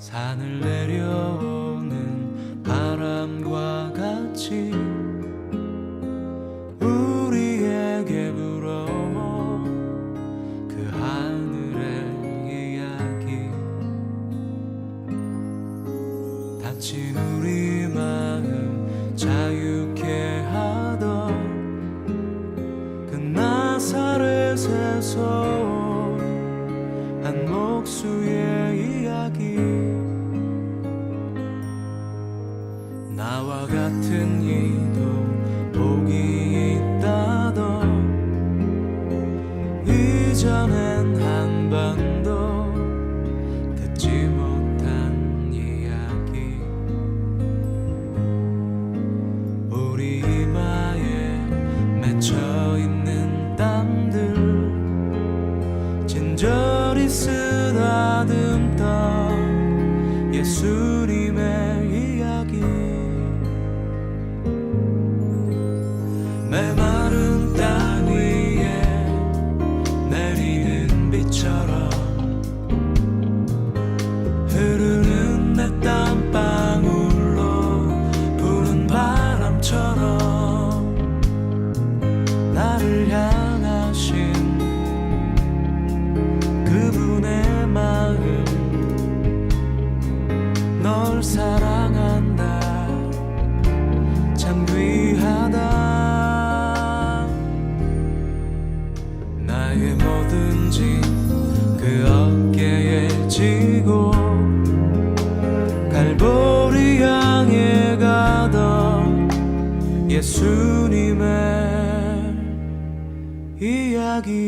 산을 내려오는 바람과 같이 우리에게 불어온 그 하늘의 이야기, 다친 우리 마음 자유케 하던 그 나사렛에서 한 목수의 이야기, 나와 같은 이도 복이 있다던 이전엔 한 번도 듣지 못한 이야기, 우리 이마에 맺혀있는 땀들 진저리 쓰다듬던 예수님의 이야기, 메마른 땅 위에 내리는 비처럼 흐르는 내 땀방울로 부는 바람처럼 나를 향하신 그분의 마음, 널 사랑한다, 참 귀하다. 나의 모든 짐 그 어깨에 지고 갈보리 향해 가던 예수님의 이야기.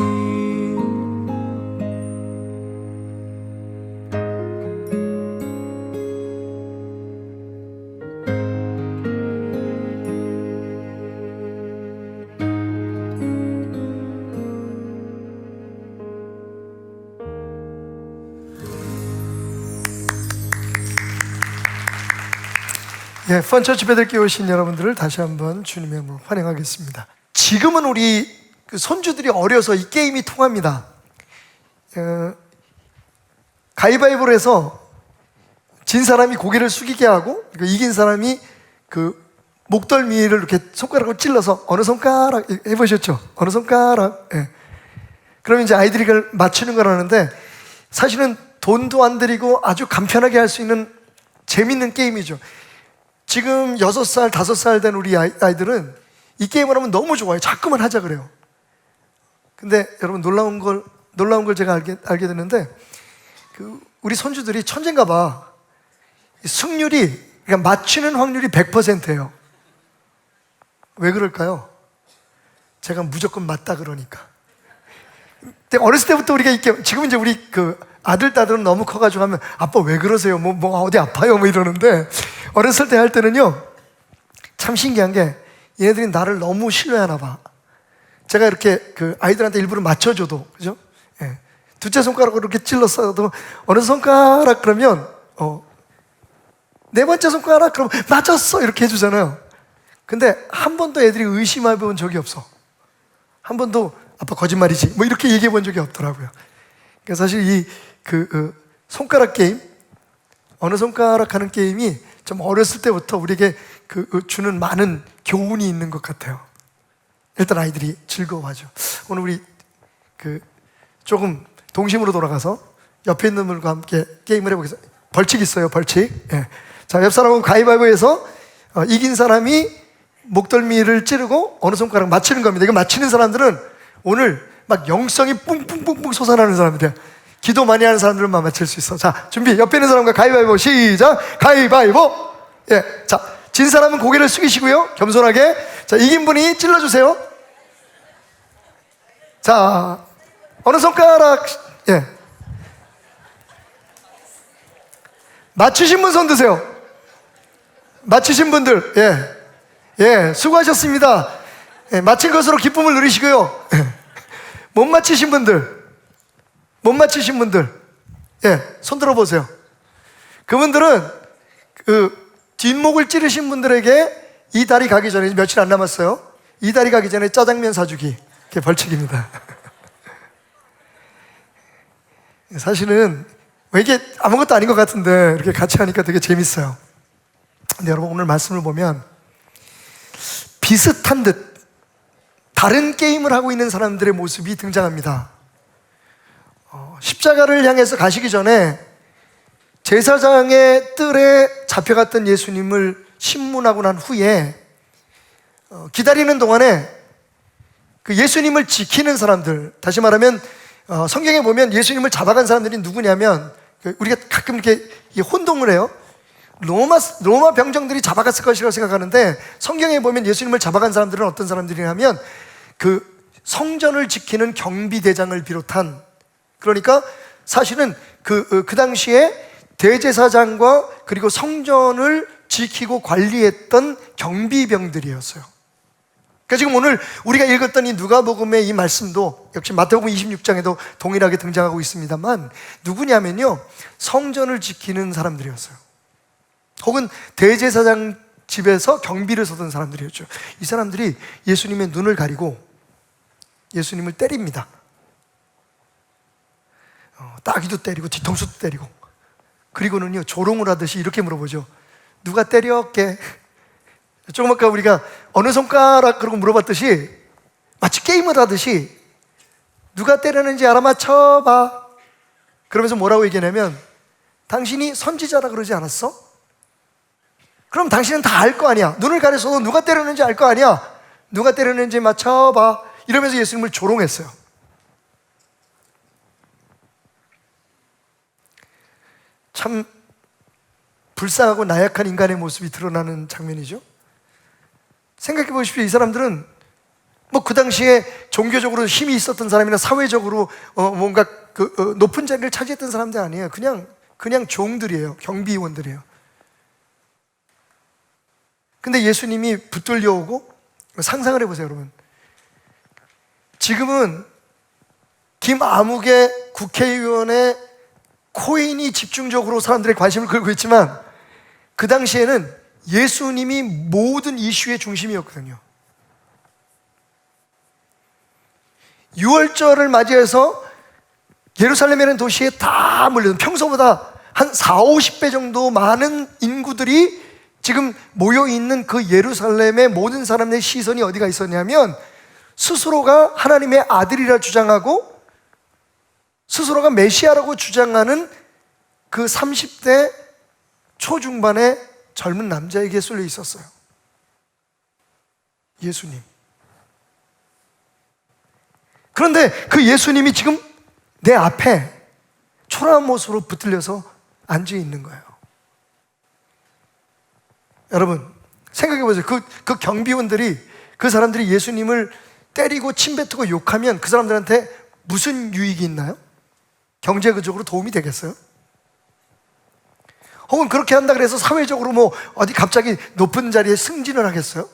펀처치 배들께 오신 여러분들을 다시 한번 주님의 이름으로 환영하겠습니다. 지금은 우리 손주들이 어려서 이 게임이 통합니다. 가위바위보를 해서 진 사람이 고개를 숙이게 하고 이긴 사람이 그 목덜미를 이렇게 손가락으로 찔러서 어느 손가락 해보셨죠? 어느 손가락. 그러면 이제 아이들이 그걸 맞추는 거라는데, 사실은 돈도 안 들이고 아주 간편하게 할 수 있는 재밌는 게임이죠. 지금 6살, 5살 된 우리 아이들은 이 게임을 하면 너무 좋아요. 자꾸만 하자 그래요. 근데 여러분 놀라운 걸 제가 알게 됐는데, 우리 손주들이 천재인가 봐. 승률이, 그러니까 맞추는 확률이 100%예요. 왜 그럴까요? 제가 무조건 맞다 그러니까. 근데 어렸을 때부터 우리가 이렇게, 지금 이제 우리 아들, 딸들은 너무 커가지고 하면 아빠 왜 그러세요? 뭐 어디 아파요? 뭐 이러는데, 어렸을 때 할 때는요, 참 신기한 게 얘네들이 나를 너무 신뢰하나 봐. 제가 이렇게 아이들한테 일부러 맞춰줘도, 그죠? 둘째 손가락으로 이렇게 찔렀어도 어느 손가락 그러면, 네 번째 손가락 그러면 맞았어! 이렇게 해주잖아요. 근데 한 번도 애들이 의심해 본 적이 없어. 한 번도 아빠 거짓말이지 뭐 이렇게 얘기해 본 적이 없더라고요. 그러니까 사실 이 손가락 게임, 어느 손가락 하는 게임이 좀 어렸을 때부터 우리에게 주는 많은 교훈이 있는 것 같아요. 일단 아이들이 즐거워하죠. 오늘 우리 조금 동심으로 돌아가서 옆에 있는 분과 함께 게임을 해보겠습니다. 벌칙 있어요, 벌칙. 자, 옆 사람은 가위바위보에서 이긴 사람이 목덜미를 찌르고 어느 손가락 맞추는 겁니다. 이거 맞추는 사람들은 오늘 막 영성이 뿡뿡뿡뿡 솟아나는 사람들이야. 기도 많이 하는 사람들만 맞출 수 있어. 자, 준비. 옆에 있는 사람과 가위바위보 시작. 가위바위보. 자, 진 사람은 고개를 숙이시고요, 겸손하게. 자, 이긴 분이 찔러주세요. 자, 어느 손가락. 맞추신 분 손 드세요. 맞추신 분들, 수고하셨습니다. 맞힌 것으로 기쁨을 누리시고요. 못 맞히신 분들, 손 들어보세요. 그분들은 뒷목을 찌르신 분들에게 이 달이 가기 전에, 며칠 안 남았어요. 이 달이 가기 전에 짜장면 사주기. 그게 벌칙입니다. 사실은 왜 이게 아무것도 아닌 것 같은데 이렇게 같이 하니까 되게 재밌어요. 근데 여러분 오늘 말씀을 보면 비슷한 듯 다른 게임을 하고 있는 사람들의 모습이 등장합니다. 십자가를 향해서 가시기 전에 제사장의 뜰에 잡혀갔던 예수님을 심문하고 난 후에 기다리는 동안에 그 예수님을 지키는 사람들, 다시 말하면 성경에 보면 예수님을 잡아간 사람들이 누구냐면, 우리가 가끔 이렇게 혼동을 해요. 로마 병정들이 잡아갔을 것이라고 생각하는데, 성경에 보면 예수님을 잡아간 사람들은 어떤 사람들이냐면 그 성전을 지키는 경비대장을 비롯한, 그러니까 사실은 그 당시에 대제사장과 그리고 성전을 지키고 관리했던 경비병들이었어요. 그러니까 지금 오늘 우리가 읽었던 이 누가복음의 이 말씀도 역시 마태복음 26장에도 동일하게 등장하고 있습니다만, 누구냐면요, 성전을 지키는 사람들이었어요. 혹은 대제사장 집에서 경비를 서던 사람들이었죠. 이 사람들이 예수님의 눈을 가리고 예수님을 때립니다. 따귀도 때리고 뒤통수도 때리고, 그리고는요 조롱을 하듯이 이렇게 물어보죠. 누가 때렸게? 조금 아까 우리가 어느 손가락 그러고 물어봤듯이 마치 게임을 하듯이 누가 때렸는지 알아맞혀봐. 그러면서 뭐라고 얘기하냐면, 당신이 선지자라 그러지 않았어? 그럼 당신은 다 알 거 아니야. 눈을 가려서 누가 때렸는지 알 거 아니야. 누가 때렸는지 맞춰봐. 이러면서 예수님을 조롱했어요. 참 불쌍하고 나약한 인간의 모습이 드러나는 장면이죠. 생각해 보십시오. 이 사람들은 뭐 그 당시에 종교적으로 힘이 있었던 사람이나 사회적으로 뭔가 높은 자리를 차지했던 사람들 아니에요. 그냥 종들이에요. 경비원들이에요. 근데 예수님이 붙들려 오고, 상상을 해보세요, 여러분. 지금은 김아무개 국회의원의 코인이 집중적으로 사람들의 관심을 끌고 있지만, 그 당시에는 예수님이 모든 이슈의 중심이었거든요. 유월절을 맞이해서 예루살렘이라는 도시에 다 몰려든, 평소보다 한 40-50배 정도 많은 인구들이 지금 모여있는 그 예루살렘의 모든 사람의 시선이 어디가 있었냐면, 스스로가 하나님의 아들이라 주장하고 스스로가 메시아라고 주장하는 그 30대 초중반의 젊은 남자에게 쏠려 있었어요. 예수님. 그런데 그 예수님이 지금 내 앞에 초라한 모습으로 붙들려서 앉아 있는 거예요. 여러분 생각해 보세요. 그 경비원들이, 그 사람들이 예수님을 때리고 침뱉고 욕하면 그 사람들한테 무슨 유익이 있나요? 경제적으로 도움이 되겠어요? 혹은 그렇게 한다 그래서 사회적으로 뭐 어디 갑자기 높은 자리에 승진을 하겠어요?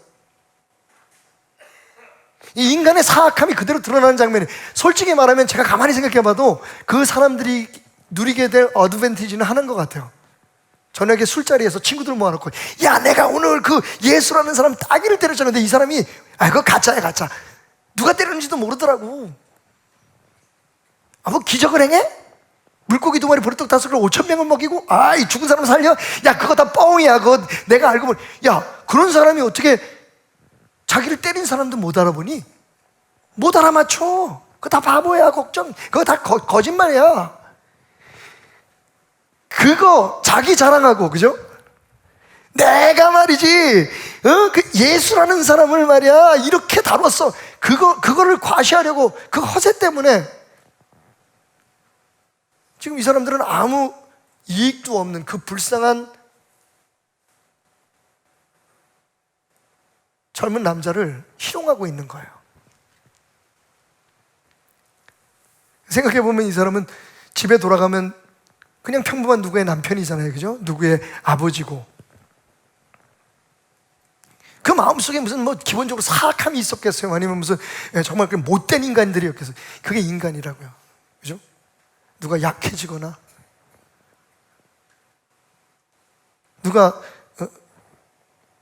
이 인간의 사악함이 그대로 드러나는 장면이, 솔직히 말하면 제가 가만히 생각해 봐도 그 사람들이 누리게 될 어드밴티지는 하나인 것 같아요. 저녁에 술자리에서 친구들 모아놓고, 야, 내가 오늘 그 예수라는 사람 따귀를 때렸잖아. 이 사람이, 그거 가짜야, 가짜. 누가 때렸는지도 모르더라고. 뭐 기적을 행해? 물고기 2마리 보리떡 5개를 5,000명을 먹이고, 이 죽은 사람 살려? 야, 그거 다 뻥이야. 그거 내가 알고 보니, 야, 그런 사람이 어떻게 자기를 때린 사람도 못 알아보니? 못 알아맞혀. 그거 다 바보야, 걱정. 그거 다 거짓말이야. 그거 자기 자랑하고, 그죠? 내가 말이지, 그 예수라는 사람을 말이야, 이렇게 다뤘어. 그거를 과시하려고, 그 허세 때문에 지금 이 사람들은 아무 이익도 없는 그 불쌍한 젊은 남자를 희롱하고 있는 거예요. 생각해보면 이 사람은 집에 돌아가면 그냥 평범한 누구의 남편이잖아요. 그죠? 누구의 아버지고. 그 마음속에 무슨 뭐 기본적으로 사악함이 있었겠어요? 아니면 무슨 정말 그 못된 인간들이었겠어요? 그게 인간이라고요. 그죠? 누가 약해지거나 누가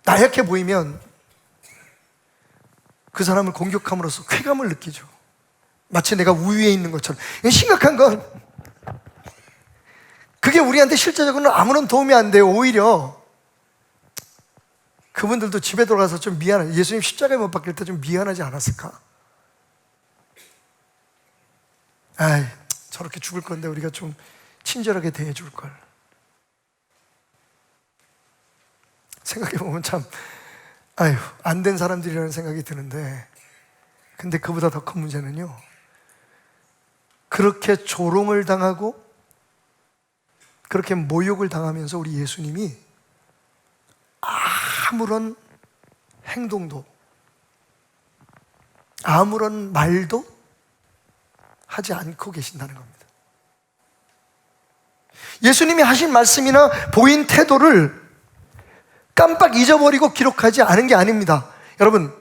나약해 보이면 그 사람을 공격함으로써 쾌감을 느끼죠. 마치 내가 우위에 있는 것처럼. 심각한 건 그게 우리한테 실제적으로는 아무런 도움이 안 돼요. 오히려 그분들도 집에 돌아가서 좀 미안해. 예수님 십자가에 못 박힐 때 좀 미안하지 않았을까? 아이, 저렇게 죽을 건데 우리가 좀 친절하게 대해줄 걸. 생각해보면 참, 아유, 안 된 사람들이라는 생각이 드는데, 근데 그보다 더 큰 문제는요, 그렇게 조롱을 당하고 그렇게 모욕을 당하면서 우리 예수님이 아무런 행동도 아무런 말도 하지 않고 계신다는 겁니다. 예수님이 하신 말씀이나 보인 태도를 깜빡 잊어버리고 기록하지 않은 게 아닙니다. 여러분,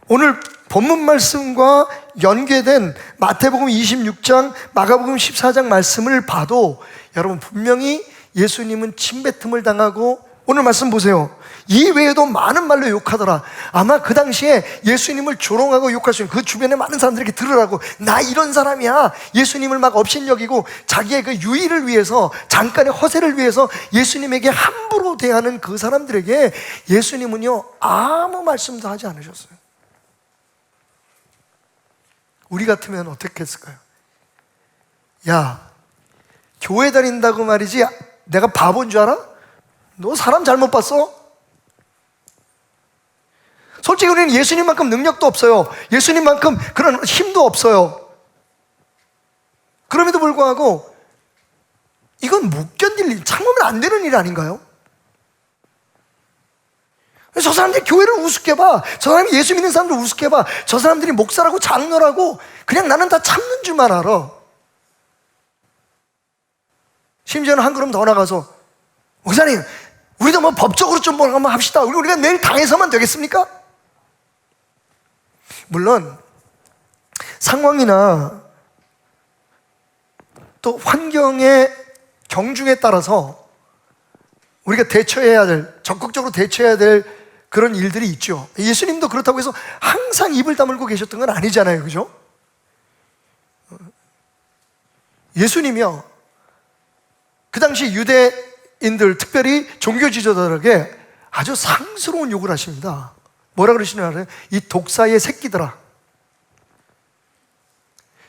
오늘 본문 말씀과 연계된 마태복음 26장, 마가복음 14장 말씀을 봐도 여러분 분명히 예수님은 침뱉음을 당하고, 오늘 말씀 보세요. 이 외에도 많은 말로 욕하더라. 아마 그 당시에 예수님을 조롱하고 욕할 수 있는 그 주변에 많은 사람들에게 들으라고, 나 이런 사람이야, 예수님을 막 업신여기고 자기의 그 유의를 위해서, 잠깐의 허세를 위해서 예수님에게 함부로 대하는 그 사람들에게 예수님은요 아무 말씀도 하지 않으셨어요. 우리 같으면 어떻게 했을까요? 야, 교회 다닌다고 말이지 내가 바보인 줄 알아? 너 사람 잘못 봤어? 솔직히 우리는 예수님만큼 능력도 없어요. 예수님만큼 그런 힘도 없어요. 그럼에도 불구하고 이건 못 견딜 일, 참으면 안 되는 일 아닌가요? 저 사람들이 교회를 우습게 봐, 저 사람이 예수 믿는 사람들 우습게 봐, 저 사람들이 목사라고 장로라고 그냥 나는 다 참는 줄만 알아. 심지어는 한 걸음 더 나가서, 목사님, 우리도 뭐 법적으로 좀 뭘 한번 합시다. 우리가 내일 당해서만 되겠습니까? 물론 상황이나 또 환경의 경중에 따라서 우리가 대처해야 될, 적극적으로 대처해야 될 그런 일들이 있죠. 예수님도 그렇다고 해서 항상 입을 다물고 계셨던 건 아니잖아요, 그죠? 예수님이요, 그 당시 유대인들, 특별히 종교 지도자들에게 아주 상스러운 욕을 하십니다. 뭐라 그러시는 알아요? 이 독사의 새끼들아,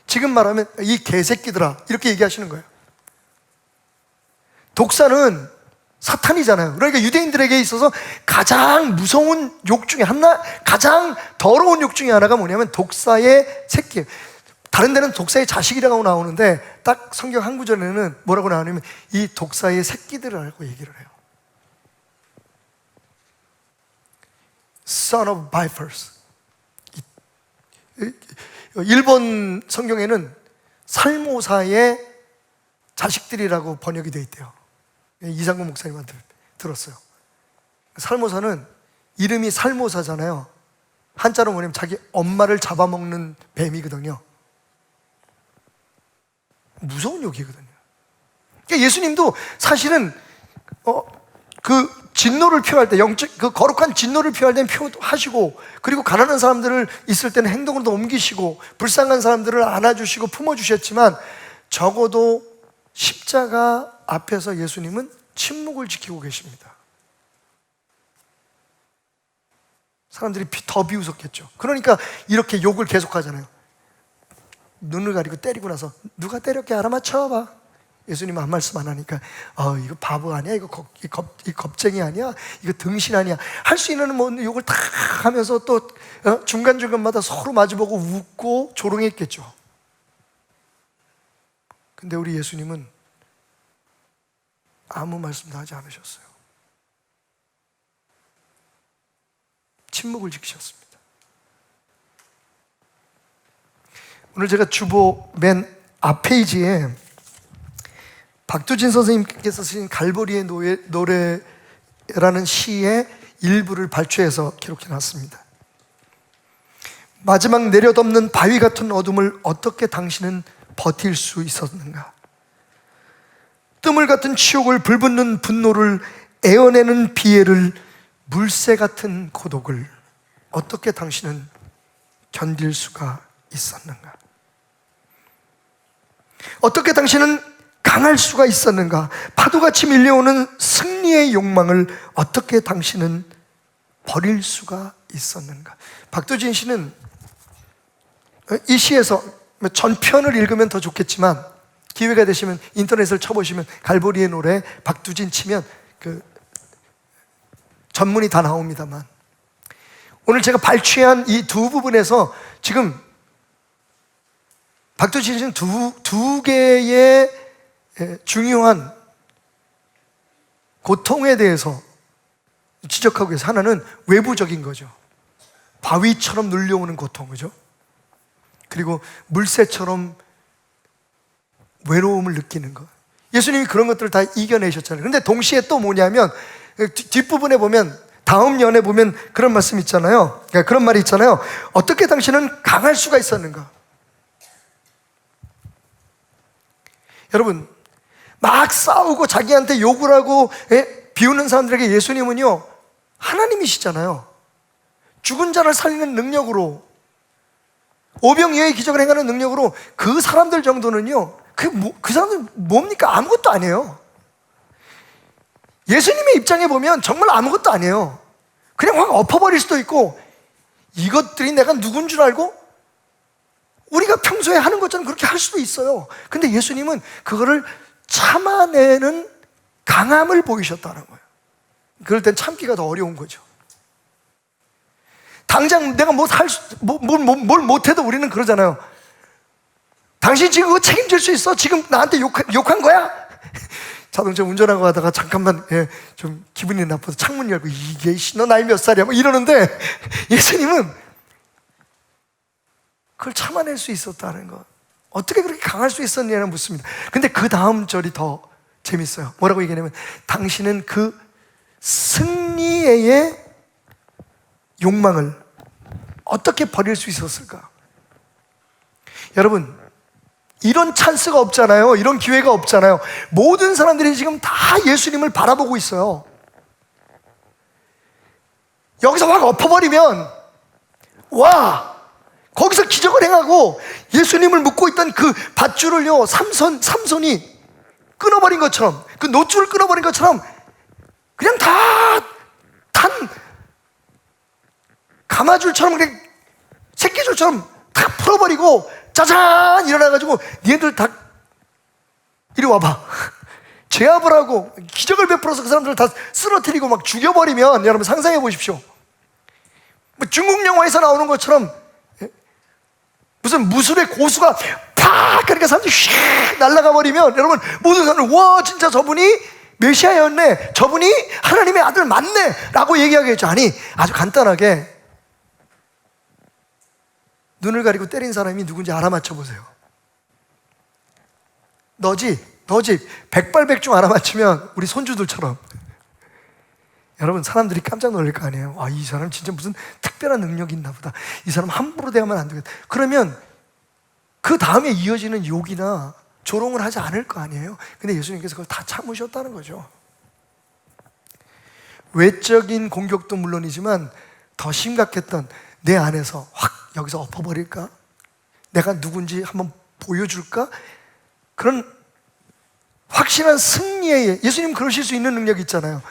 지금 말하면 이 개새끼들아, 이렇게 얘기하시는 거예요. 독사는 사탄이잖아요. 그러니까 유대인들에게 있어서 가장 무서운 욕 중에 하나, 가장 더러운 욕 중에 하나가 뭐냐면 독사의 새끼. 다른 데는 독사의 자식이라고 나오는데 딱 성경 한 구절에는 뭐라고 나오냐면 이 독사의 새끼들이라고 얘기를 해요. Son of vipers. 일본 성경에는 살모사의 자식들이라고 번역이 되어 있대요. 이상구 목사님한테 들었어요. 살모사는 이름이 살모사잖아요. 한자로 뭐냐면 자기 엄마를 잡아먹는 뱀이거든요. 무서운 욕이거든요. 그러니까 예수님도 사실은 그 진노를 표할 때, 영적 그 거룩한 진노를 표할 때는 표하시고, 그리고 가난한 사람들을 있을 때는 행동으로 옮기시고, 불쌍한 사람들을 안아주시고 품어주셨지만, 적어도 십자가 앞에서 예수님은 침묵을 지키고 계십니다. 사람들이 더 비웃었겠죠. 그러니까 이렇게 욕을 계속하잖아요. 눈을 가리고 때리고 나서 누가 때렸게 알아맞혀봐. 예수님은 한 말씀 안 하니까 이거 바보 아니야? 이거 겁쟁이 아니야? 이거 등신 아니야? 할 수 있는 뭐 욕을 다 하면서 또 중간중간마다 서로 마주보고 웃고 조롱했겠죠. 근데 우리 예수님은 아무 말씀도 하지 않으셨어요. 침묵을 지키셨습니다. 오늘 제가 주보 맨 앞페이지에 박두진 선생님께서 쓰신 갈보리의 노래라는 시의 일부를 발췌해서 기록해 놨습니다. 마지막 내려덮는 바위 같은 어둠을 어떻게 당신은 버틸 수 있었는가? 뜸을 같은 치욕을, 불붙는 분노를, 에어내는 비애를, 물새 같은 고독을 어떻게 당신은 견딜 수가 있었는가? 어떻게 당신은 강할 수가 있었는가? 파도같이 밀려오는 승리의 욕망을 어떻게 당신은 버릴 수가 있었는가? 박두진 씨는 이 시에서 전편을 읽으면 더 좋겠지만 기회가 되시면 인터넷을 쳐보시면 갈보리의 노래 박두진 치면 그 전문이 다 나옵니다만, 오늘 제가 발췌한 이 두 부분에서 지금 박두진 씨는 두 개의 중요한 고통에 대해서 지적하고 계세요. 하나는 외부적인 거죠. 바위처럼 눌려오는 고통, 그죠? 그리고 물새처럼 외로움을 느끼는 것. 예수님이 그런 것들을 다 이겨내셨잖아요. 그런데 동시에 또 뭐냐면 뒷부분에 보면, 다음 연에 보면 그런 말씀 있잖아요. 그런 말이 있잖아요. 어떻게 당신은 강할 수가 있었는가? 여러분, 막 싸우고 자기한테 욕을 하고 비우는 사람들에게 예수님은요, 하나님이시잖아요. 죽은 자를 살리는 능력으로, 오병이어의 기적을 행하는 능력으로 그 사람들 정도는요, 그 사람들 뭡니까? 아무것도 아니에요. 예수님의 입장에 보면 정말 아무것도 아니에요. 그냥 확 엎어버릴 수도 있고, 이것들이 내가 누군 줄 알고 우리가 평소에 하는 것처럼 그렇게 할 수도 있어요. 근데 예수님은 그거를 참아내는 강함을 보이셨다는 거예요. 그럴 땐 참기가 더 어려운 거죠. 당장 내가 뭘 못해도 우리는 그러잖아요. 당신 지금 그거 책임질 수 있어? 지금 나한테 욕한 거야? 자동차 운전하고 가다가 잠깐만 좀 기분이 나빠서 창문 열고, 이게 너 나이 몇 살이야? 뭐 이러는데 예수님은 그걸 참아낼 수 있었다는 것. 어떻게 그렇게 강할 수 있었냐는 묻습니다. 근데 그 다음 절이 더 재밌어요. 뭐라고 얘기하냐면, 당신은 그 승리의 욕망을 어떻게 버릴 수 있었을까? 여러분, 이런 찬스가 없잖아요. 이런 기회가 없잖아요. 모든 사람들이 지금 다 예수님을 바라보고 있어요. 여기서 확 엎어버리면, 와, 거기서 기적을 행하고 예수님을 묶고 있던 그 밧줄을요, 삼손이 끊어버린 것처럼, 그 노줄을 끊어버린 것처럼 그냥 다 탄 가마줄처럼, 그냥 새끼줄처럼 탁 풀어버리고 짜잔 일어나가지고, 니네들 다 이리 와봐. 제압을 하고 기적을 베풀어서 그 사람들을 다 쓰러뜨리고 막 죽여버리면, 여러분 상상해 보십시오. 뭐 중국 영화에서 나오는 것처럼 무슨 무술의 고수가 팍! 그러니까 사람들이 휙 날아가 버리면, 여러분 모든 사람들, 와, 진짜 저분이 메시아였네, 저분이 하나님의 아들 맞네 라고 얘기하겠죠. 아니, 아주 간단하게 눈을 가리고 때린 사람이 누군지 알아맞혀 보세요. 너지 백발백중 알아맞히면 우리 손주들처럼, 여러분 사람들이 깜짝 놀랄 거 아니에요. 아, 이 사람 진짜 무슨 특별한 능력이 있나 보다, 이 사람 함부로 대하면 안 되겠다. 그러면 그 다음에 이어지는 욕이나 조롱을 하지 않을 거 아니에요. 근데 예수님께서 그걸 다 참으셨다는 거죠. 외적인 공격도 물론이지만 더 심각했던, 내 안에서 확 여기서 엎어버릴까? 내가 누군지 한번 보여줄까? 그런 확실한 승리의, 예수님 그러실 수 있는 능력이 있잖아요.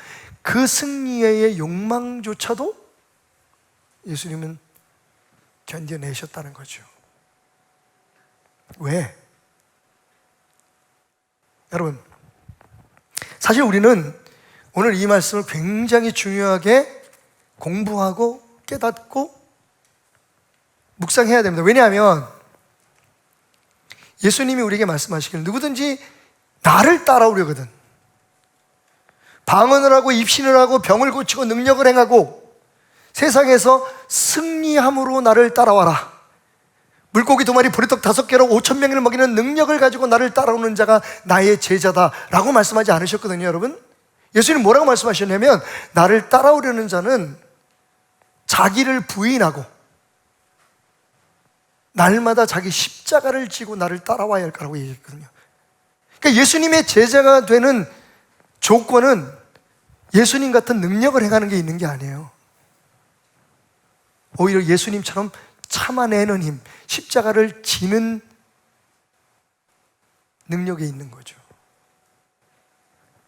그 승리의 욕망조차도 예수님은 견뎌내셨다는 거죠. 왜? 여러분, 사실 우리는 오늘 이 말씀을 굉장히 중요하게 공부하고 깨닫고 묵상해야 됩니다. 왜냐하면 예수님이 우리에게 말씀하시기를, 누구든지 나를 따라오려거든, 방언을 하고 입신을 하고 병을 고치고 능력을 행하고 세상에서 승리함으로 나를 따라와라. 물고기 2마리 보리떡 5개로 5,000명을 먹이는 능력을 가지고 나를 따라오는 자가 나의 제자다 라고 말씀하지 않으셨거든요. 여러분, 예수님 뭐라고 말씀하셨냐면, 나를 따라오려는 자는 자기를 부인하고 날마다 자기 십자가를 지고 나를 따라와야 할 거라고 얘기했거든요. 그러니까 예수님의 제자가 되는 조건은 예수님 같은 능력을 행하는 게 있는 게 아니에요. 오히려 예수님처럼 참아내는 힘, 십자가를 지는 능력이 있는 거죠.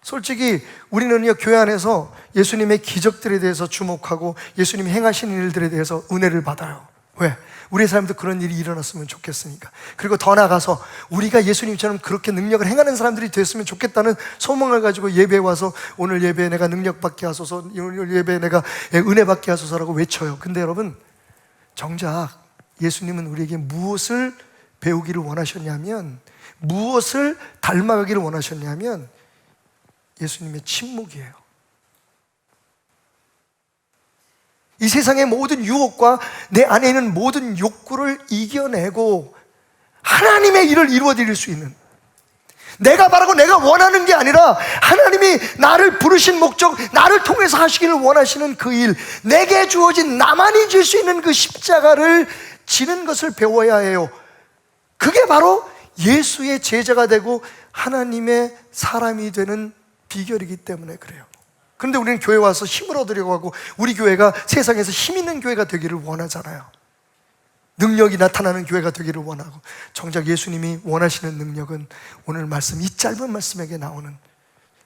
솔직히 우리는요, 교회 안에서 예수님의 기적들에 대해서 주목하고 예수님이 행하시는 일들에 대해서 은혜를 받아요. 왜? 우리 삶도 그런 일이 일어났으면 좋겠으니까. 그리고 더 나아가서 우리가 예수님처럼 그렇게 능력을 행하는 사람들이 됐으면 좋겠다는 소망을 가지고 예배에 와서 오늘 예배에 내가 능력 받게 하소서, 오늘 예배에 내가 은혜 받게 하소서라고 외쳐요. 근데 여러분, 정작 예수님은 우리에게 무엇을 배우기를 원하셨냐면, 무엇을 닮아가기를 원하셨냐면 예수님의 침묵이에요. 이 세상의 모든 유혹과 내 안에 있는 모든 욕구를 이겨내고 하나님의 일을 이루어드릴 수 있는, 내가 바라고 내가 원하는 게 아니라 하나님이 나를 부르신 목적, 나를 통해서 하시기를 원하시는 그 일, 내게 주어진 나만이 질 수 있는 그 십자가를 지는 것을 배워야 해요. 그게 바로 예수의 제자가 되고 하나님의 사람이 되는 비결이기 때문에 그래요. 그런데 우리는 교회 와서 힘을 얻으려고 하고 우리 교회가 세상에서 힘 있는 교회가 되기를 원하잖아요. 능력이 나타나는 교회가 되기를 원하고, 정작 예수님이 원하시는 능력은 오늘 말씀, 이 짧은 말씀에게 나오는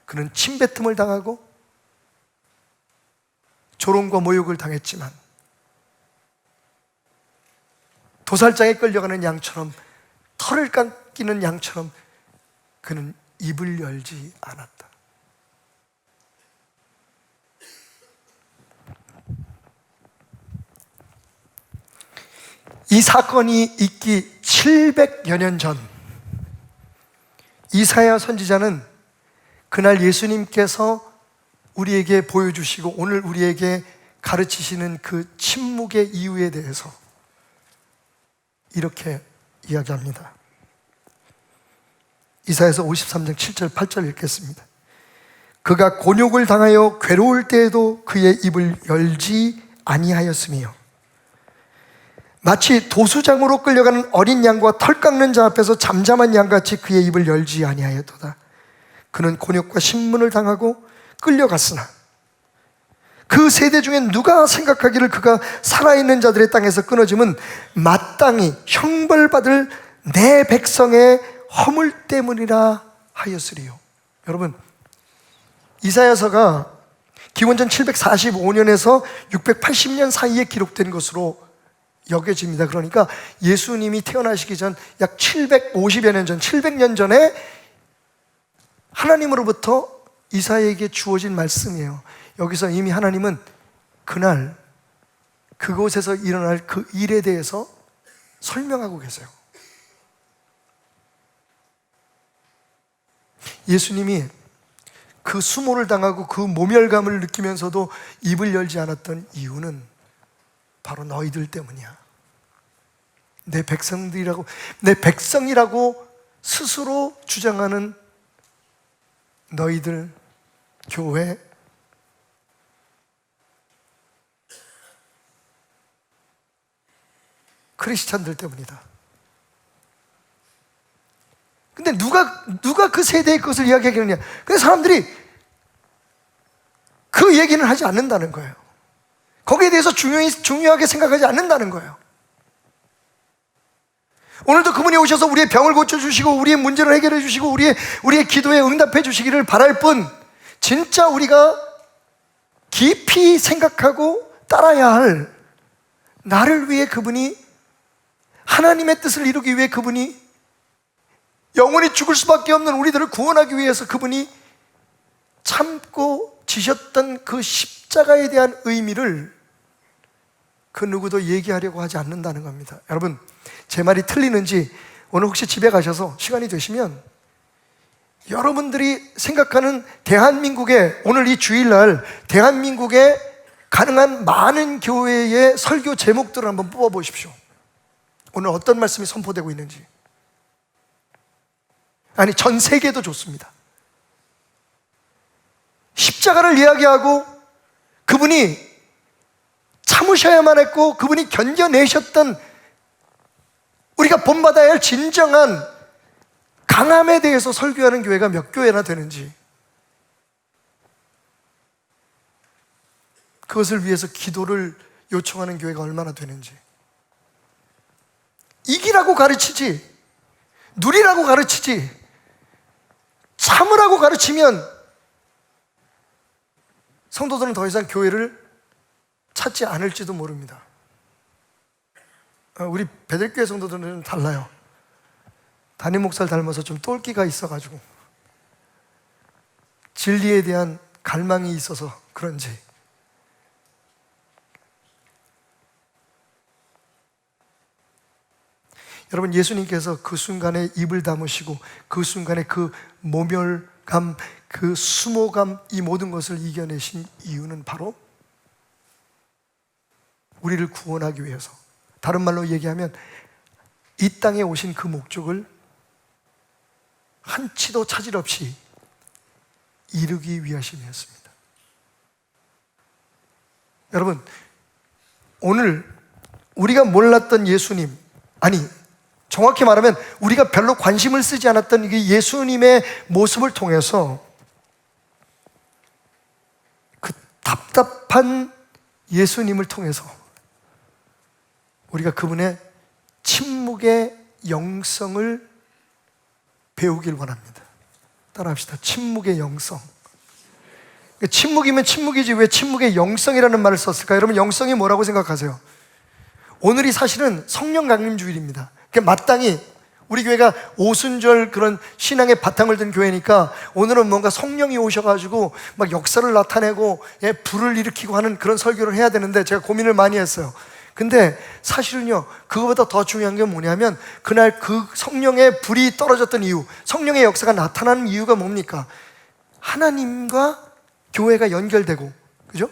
그는 침뱉음을 당하고 조롱과 모욕을 당했지만 도살장에 끌려가는 양처럼, 털을 깎이는 양처럼 그는 입을 열지 않았다. 이 사건이 있기 700여 년 전, 이사야 선지자는 그날 예수님께서 우리에게 보여주시고 오늘 우리에게 가르치시는 그 침묵의 이유에 대해서 이렇게 이야기합니다. 이사야서 53장 7절 8절 읽겠습니다. 그가 곤욕을 당하여 괴로울 때에도 그의 입을 열지 아니하였으며, 마치 도수장으로 끌려가는 어린 양과 털 깎는 자 앞에서 잠잠한 양같이 그의 입을 열지 아니하였도다. 그는 곤욕과 신문을 당하고 끌려갔으나 그 세대 중에 누가 생각하기를 그가 살아있는 자들의 땅에서 끊어짐은 마땅히 형벌받을 내 백성의 허물 때문이라 하였으리요. 여러분, 이사야서가 기원전 745년에서 680년 사이에 기록된 것으로 여겨집니다. 그러니까 예수님이 태어나시기 전 약 750여 년 전, 700년 전에 하나님으로부터 이사야에게 주어진 말씀이에요. 여기서 이미 하나님은 그날 그곳에서 일어날 그 일에 대해서 설명하고 계세요. 예수님이 그 수모를 당하고 그 모멸감을 느끼면서도 입을 열지 않았던 이유는 바로 너희들 때문이야. 내 백성들이라고, 내 백성이라고 스스로 주장하는 너희들, 교회, 크리스찬들 때문이다. 근데 누가 그 세대의 것을 이야기하겠느냐? 근데 사람들이 그 얘기는 하지 않는다는 거예요. 거기에 대해서 중요하게 생각하지 않는다는 거예요. 오늘도 그분이 오셔서 우리의 병을 고쳐주시고 우리의 문제를 해결해 주시고 우리의 기도에 응답해 주시기를 바랄 뿐, 진짜 우리가 깊이 생각하고 따라야 할, 나를 위해 그분이, 하나님의 뜻을 이루기 위해 그분이, 영원히 죽을 수밖에 없는 우리들을 구원하기 위해서 그분이 참고 지셨던 그 십자가에 대한 의미를 그 누구도 얘기하려고 하지 않는다는 겁니다. 여러분, 제 말이 틀리는지 오늘 혹시 집에 가셔서 시간이 되시면 여러분들이 생각하는 대한민국의, 오늘 이 주일날 대한민국의 가능한 많은 교회의 설교 제목들을 한번 뽑아보십시오. 오늘 어떤 말씀이 선포되고 있는지. 아니, 전 세계도 좋습니다. 십자가를 이야기하고 그분이 참으셔야만 했고 그분이 견뎌내셨던, 우리가 본받아야 할 진정한 강함에 대해서 설교하는 교회가 몇 교회나 되는지, 그것을 위해서 기도를 요청하는 교회가 얼마나 되는지. 이기라고 가르치지, 누리라고 가르치지, 참으라고 가르치면 성도들은 더 이상 교회를 찾지 않을지도 모릅니다. 우리 베들교회 성도들은 달라요. 담임 목사를 닮아서 좀 똘끼가 있어가지고 진리에 대한 갈망이 있어서 그런지 여러분, 예수님께서 그 순간에 입을 다무시고 그 순간에 그 모멸감, 그 수모감, 이 모든 것을 이겨내신 이유는 바로 우리를 구원하기 위해서, 다른 말로 얘기하면 이 땅에 오신 그 목적을 한치도 차질 없이 이루기 위하심이었습니다. 여러분, 오늘 우리가 몰랐던 예수님, 아니 정확히 말하면 우리가 별로 관심을 쓰지 않았던 이 예수님의 모습을 통해서 그 답답한 예수님을 통해서 우리가 그분의 침묵의 영성을 배우길 원합니다. 따라합시다. 침묵의 영성. 침묵이면 침묵이지 왜 침묵의 영성이라는 말을 썼을까요? 여러분, 영성이 뭐라고 생각하세요? 오늘이 사실은 성령 강림 주일입니다. 마땅히 우리 교회가 오순절 그런 신앙의 바탕을 든 교회니까 오늘은 뭔가 성령이 오셔가지고 막 역사를 나타내고 불을 일으키고 하는 그런 설교를 해야 되는데 제가 고민을 많이 했어요. 근데 사실은요, 그거보다 더 중요한 게 뭐냐면 그날 그 성령의 불이 떨어졌던 이유, 성령의 역사가 나타나는 이유가 뭡니까? 하나님과 교회가 연결되고, 그죠?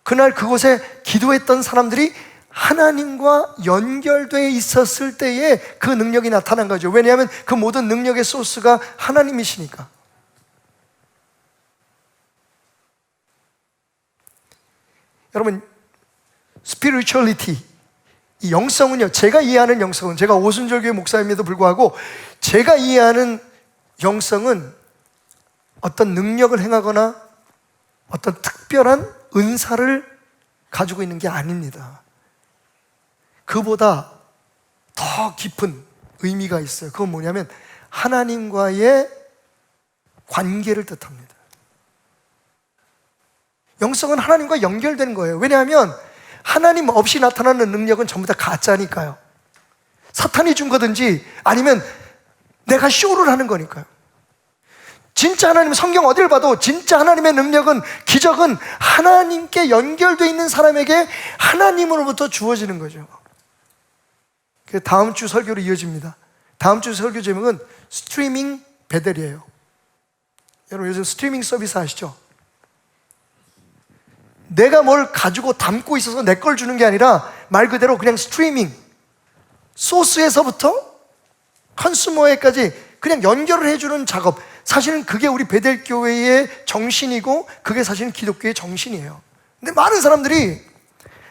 그날 그곳에 기도했던 사람들이 하나님과 연결되어 있었을 때에 그 능력이 나타난 거죠. 왜냐하면 그 모든 능력의 소스가 하나님이시니까. 여러분, spirituality, 이 영성은요, 제가 이해하는 영성은, 제가 오순절교회 목사임에도 불구하고 제가 이해하는 영성은 어떤 능력을 행하거나 어떤 특별한 은사를 가지고 있는 게 아닙니다. 그보다 더 깊은 의미가 있어요. 그건 뭐냐면 하나님과의 관계를 뜻합니다. 영성은 하나님과 연결되는 거예요. 왜냐하면 하나님 없이 나타나는 능력은 전부 다 가짜니까요. 사탄이 준 거든지 아니면 내가 쇼를 하는 거니까요. 진짜 하나님, 성경 어딜 봐도 진짜 하나님의 능력은, 기적은 하나님께 연결되어 있는 사람에게 하나님으로부터 주어지는 거죠. 다음 주 설교로 이어집니다. 다음 주 설교 제목은 스트리밍 베델이에요. 여러분, 요즘 스트리밍 서비스 아시죠? 내가 뭘 가지고 담고 있어서 내 걸 주는 게 아니라 말 그대로 그냥 스트리밍, 소스에서부터 컨슈머에까지 그냥 연결을 해주는 작업. 사실은 그게 우리 베델교회의 정신이고 그게 사실은 기독교의 정신이에요. 근데 많은 사람들이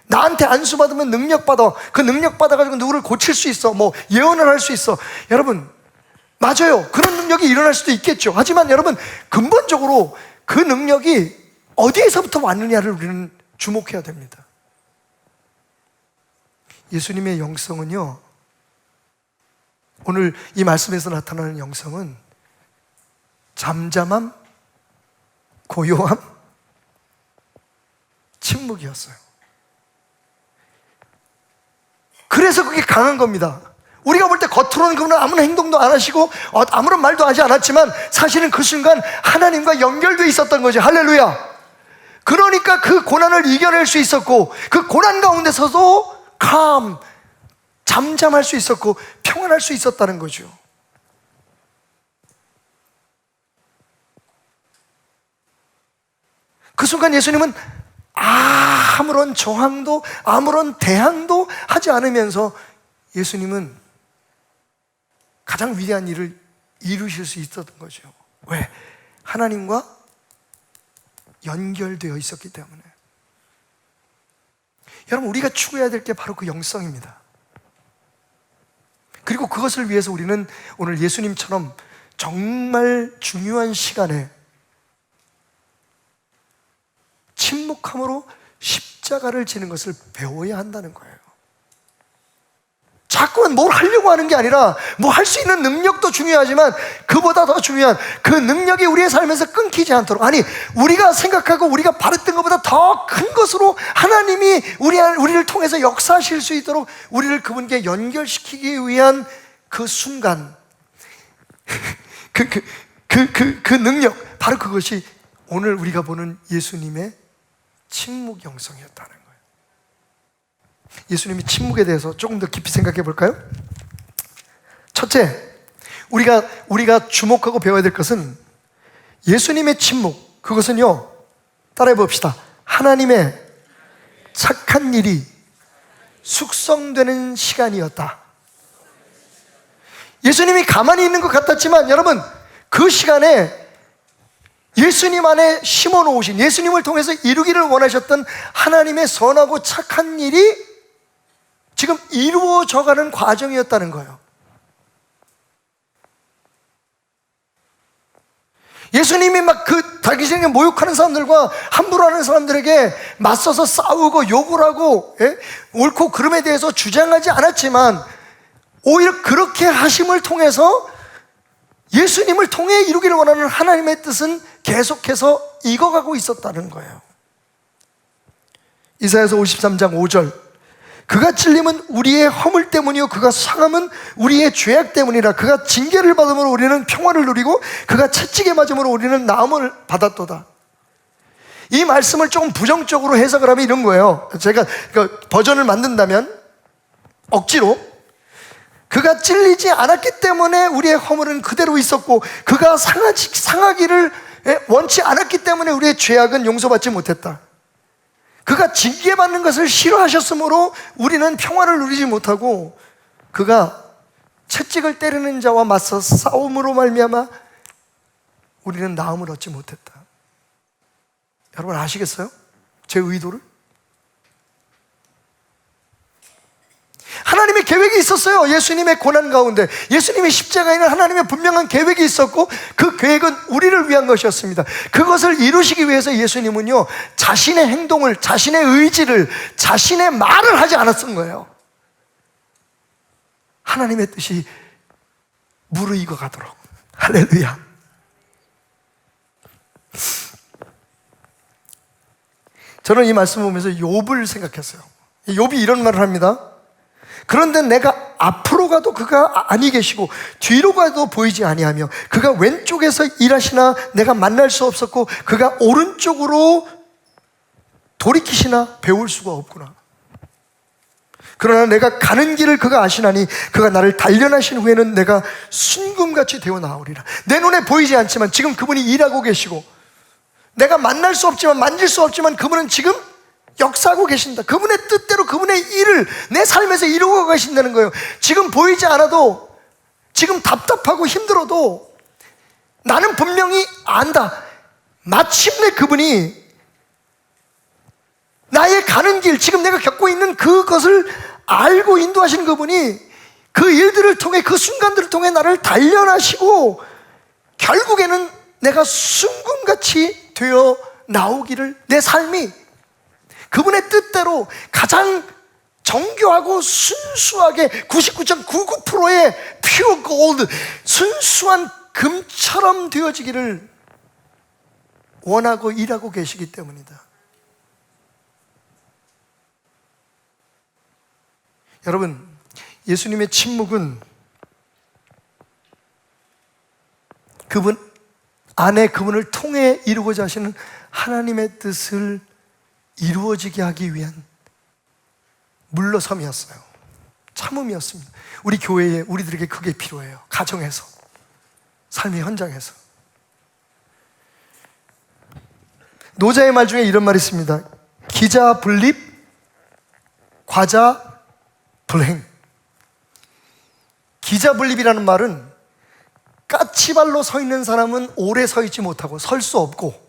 나한테 안수 받으면 능력 받아, 그 능력 받아가지고 누구를 고칠 수 있어, 뭐 예언을 할 수 있어. 여러분, 맞아요. 그런 능력이 일어날 수도 있겠죠. 하지만 여러분, 근본적으로 그 능력이 어디에서부터 왔느냐를 우리는 주목해야 됩니다. 예수님의 영성은요, 오늘 이 말씀에서 나타나는 영성은 잠잠함, 고요함, 침묵이었어요. 그래서 그게 강한 겁니다. 우리가 볼 때 겉으로는 그분은 아무런 행동도 안 하시고 아무런 말도 하지 않았지만 사실은 그 순간 하나님과 연결되어 있었던 거죠. 할렐루야. 그러니까 그 고난을 이겨낼 수 있었고 그 고난 가운데서도 잠잠할 수 있었고 평안할 수 있었다는 거죠. 그 순간 예수님은 아무런 저항도 아무런 대항도 하지 않으면서 예수님은 가장 위대한 일을 이루실 수 있었던 거죠. 왜? 하나님과 연결되어 있었기 때문에. 여러분, 우리가 추구해야 될 게 바로 그 영성입니다. 그리고 그것을 위해서 우리는 오늘 예수님처럼 정말 중요한 시간에 침묵함으로 십자가를 지는 것을 배워야 한다는 거예요. 자꾸만 뭘 하려고 하는 게 아니라 뭐 할 수 있는 능력도 중요하지만 그보다 더 중요한 그 능력이 우리의 삶에서 끊기지 않도록, 아니 우리가 생각하고 우리가 바랬던 것보다 더 큰 것으로 하나님이 우리를 통해서 역사하실 수 있도록 우리를 그분께 연결시키기 위한 그 순간 그 능력, 바로 그것이 오늘 우리가 보는 예수님의 침묵 영성이었다는 거예요. 예수님의 침묵에 대해서 조금 더 깊이 생각해 볼까요? 첫째, 우리가 주목하고 배워야 될 것은 예수님의 침묵, 그것은요, 따라해 봅시다. 하나님의 착한 일이 숙성되는 시간이었다. 예수님이 가만히 있는 것 같았지만 여러분, 그 시간에 예수님 안에 심어놓으신, 예수님을 통해서 이루기를 원하셨던 하나님의 선하고 착한 일이 지금 이루어져가는 과정이었다는 거예요. 예수님이 막 그 자기에게 모욕하는 사람들과 함부로 하는 사람들에게 맞서서 싸우고 욕을 하고, 옳고 그름에 대해서 주장하지 않았지만 오히려 그렇게 하심을 통해서 예수님을 통해 이루기를 원하는 하나님의 뜻은 계속해서 익어가고 있었다는 거예요. 이사야서 53장 5절, 그가 찔림은 우리의 허물 때문이요 그가 상함은 우리의 죄악 때문이라. 그가 징계를 받음으로 우리는 평화를 누리고 그가 채찍에 맞음으로 우리는 나음을 받았도다. 이 말씀을 조금 부정적으로 해석을 하면 이런 거예요. 제가 버전을 만든다면 억지로, 그가 찔리지 않았기 때문에 우리의 허물은 그대로 있었고 그가 상하기를 원치 않았기 때문에 우리의 죄악은 용서받지 못했다. 그가 징계받는 것을 싫어하셨으므로 우리는 평화를 누리지 못하고 그가 채찍을 때리는 자와 맞서 싸움으로 말미암아 우리는 나음을 얻지 못했다. 여러분 아시겠어요? 제 의도를? 하나님의 계획이 있었어요. 예수님의 고난 가운데 예수님의 십자가에는 하나님의 분명한 계획이 있었고 그 계획은 우리를 위한 것이었습니다. 그것을 이루시기 위해서 예수님은요, 자신의 행동을, 자신의 의지를, 자신의 말을 하지 않았던 거예요. 하나님의 뜻이 무르익어 가도록. 할렐루야. 저는 이 말씀 보면서 욥을 생각했어요. 욥이 이런 말을 합니다. 그런데 내가 앞으로 가도 그가 아니 계시고 뒤로 가도 보이지 아니하며 그가 왼쪽에서 일하시나 내가 만날 수 없었고 그가 오른쪽으로 돌이키시나 배울 수가 없구나. 그러나 내가 가는 길을 그가 아시나니 그가 나를 단련하신 후에는 내가 순금같이 되어 나오리라. 내 눈에 보이지 않지만 지금 그분이 일하고 계시고 내가 만날 수 없지만 만질 수 없지만 그분은 지금 역사하고 계신다. 그분의 뜻대로 그분의 일을 내 삶에서 이루고 계신다는 거예요. 지금 보이지 않아도, 지금 답답하고 힘들어도 나는 분명히 안다. 마침내 그분이 나의 가는 길, 지금 내가 겪고 있는 그것을 알고 인도하시는 그분이 그 일들을 통해, 그 순간들을 통해 나를 단련하시고 결국에는 내가 순금같이 되어 나오기를, 내 삶이 그분의 뜻대로 가장 정교하고 순수하게 99.99%의 pure gold, 순수한 금처럼 되어지기를 원하고 일하고 계시기 때문이다. 여러분, 예수님의 침묵은 그분 안에, 그분을 통해 이루고자 하시는 하나님의 뜻을 이루어지게 하기 위한 물러섬이었어요. 참음이었습니다. 우리 교회에, 우리들에게 그게 필요해요. 가정에서, 삶의 현장에서. 노자의 말 중에 이런 말이 있습니다. 기자 분립, 과자 불행. 기자 분립이라는 말은 까치발로 서 있는 사람은 오래 서 있지 못하고 설 수 없고,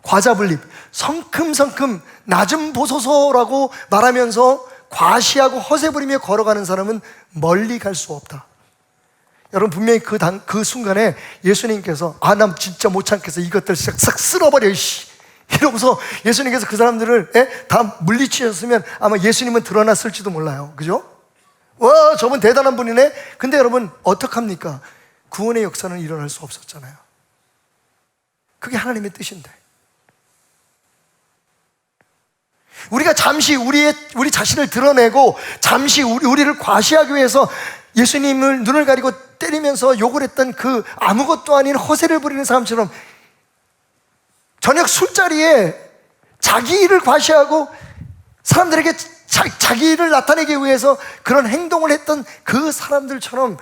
과자 분립, 성큼성큼 나 좀 보소서라고 말하면서 과시하고 허세 부리며 걸어가는 사람은 멀리 갈 수 없다. 여러분 분명히 그 순간에 예수님께서 나 진짜 못 참겠어, 이것들 싹 쓸어버려 이러면서 예수님께서 그 사람들을 다 물리치셨으면 아마 예수님은 드러났을지도 몰라요. 그죠? 와, 저분 대단한 분이네. 근데 여러분 어떡합니까? 구원의 역사는 일어날 수 없었잖아요. 그게 하나님의 뜻인데, 우리가 잠시 우리 자신을 드러내고 잠시 우리를 과시하기 위해서 예수님을 눈을 가리고 때리면서 욕을 했던 그 아무것도 아닌 허세를 부리는 사람처럼 저녁 술자리에 자기 일을 과시하고 사람들에게 자기 일을 나타내기 위해서 그런 행동을 했던 그 사람들처럼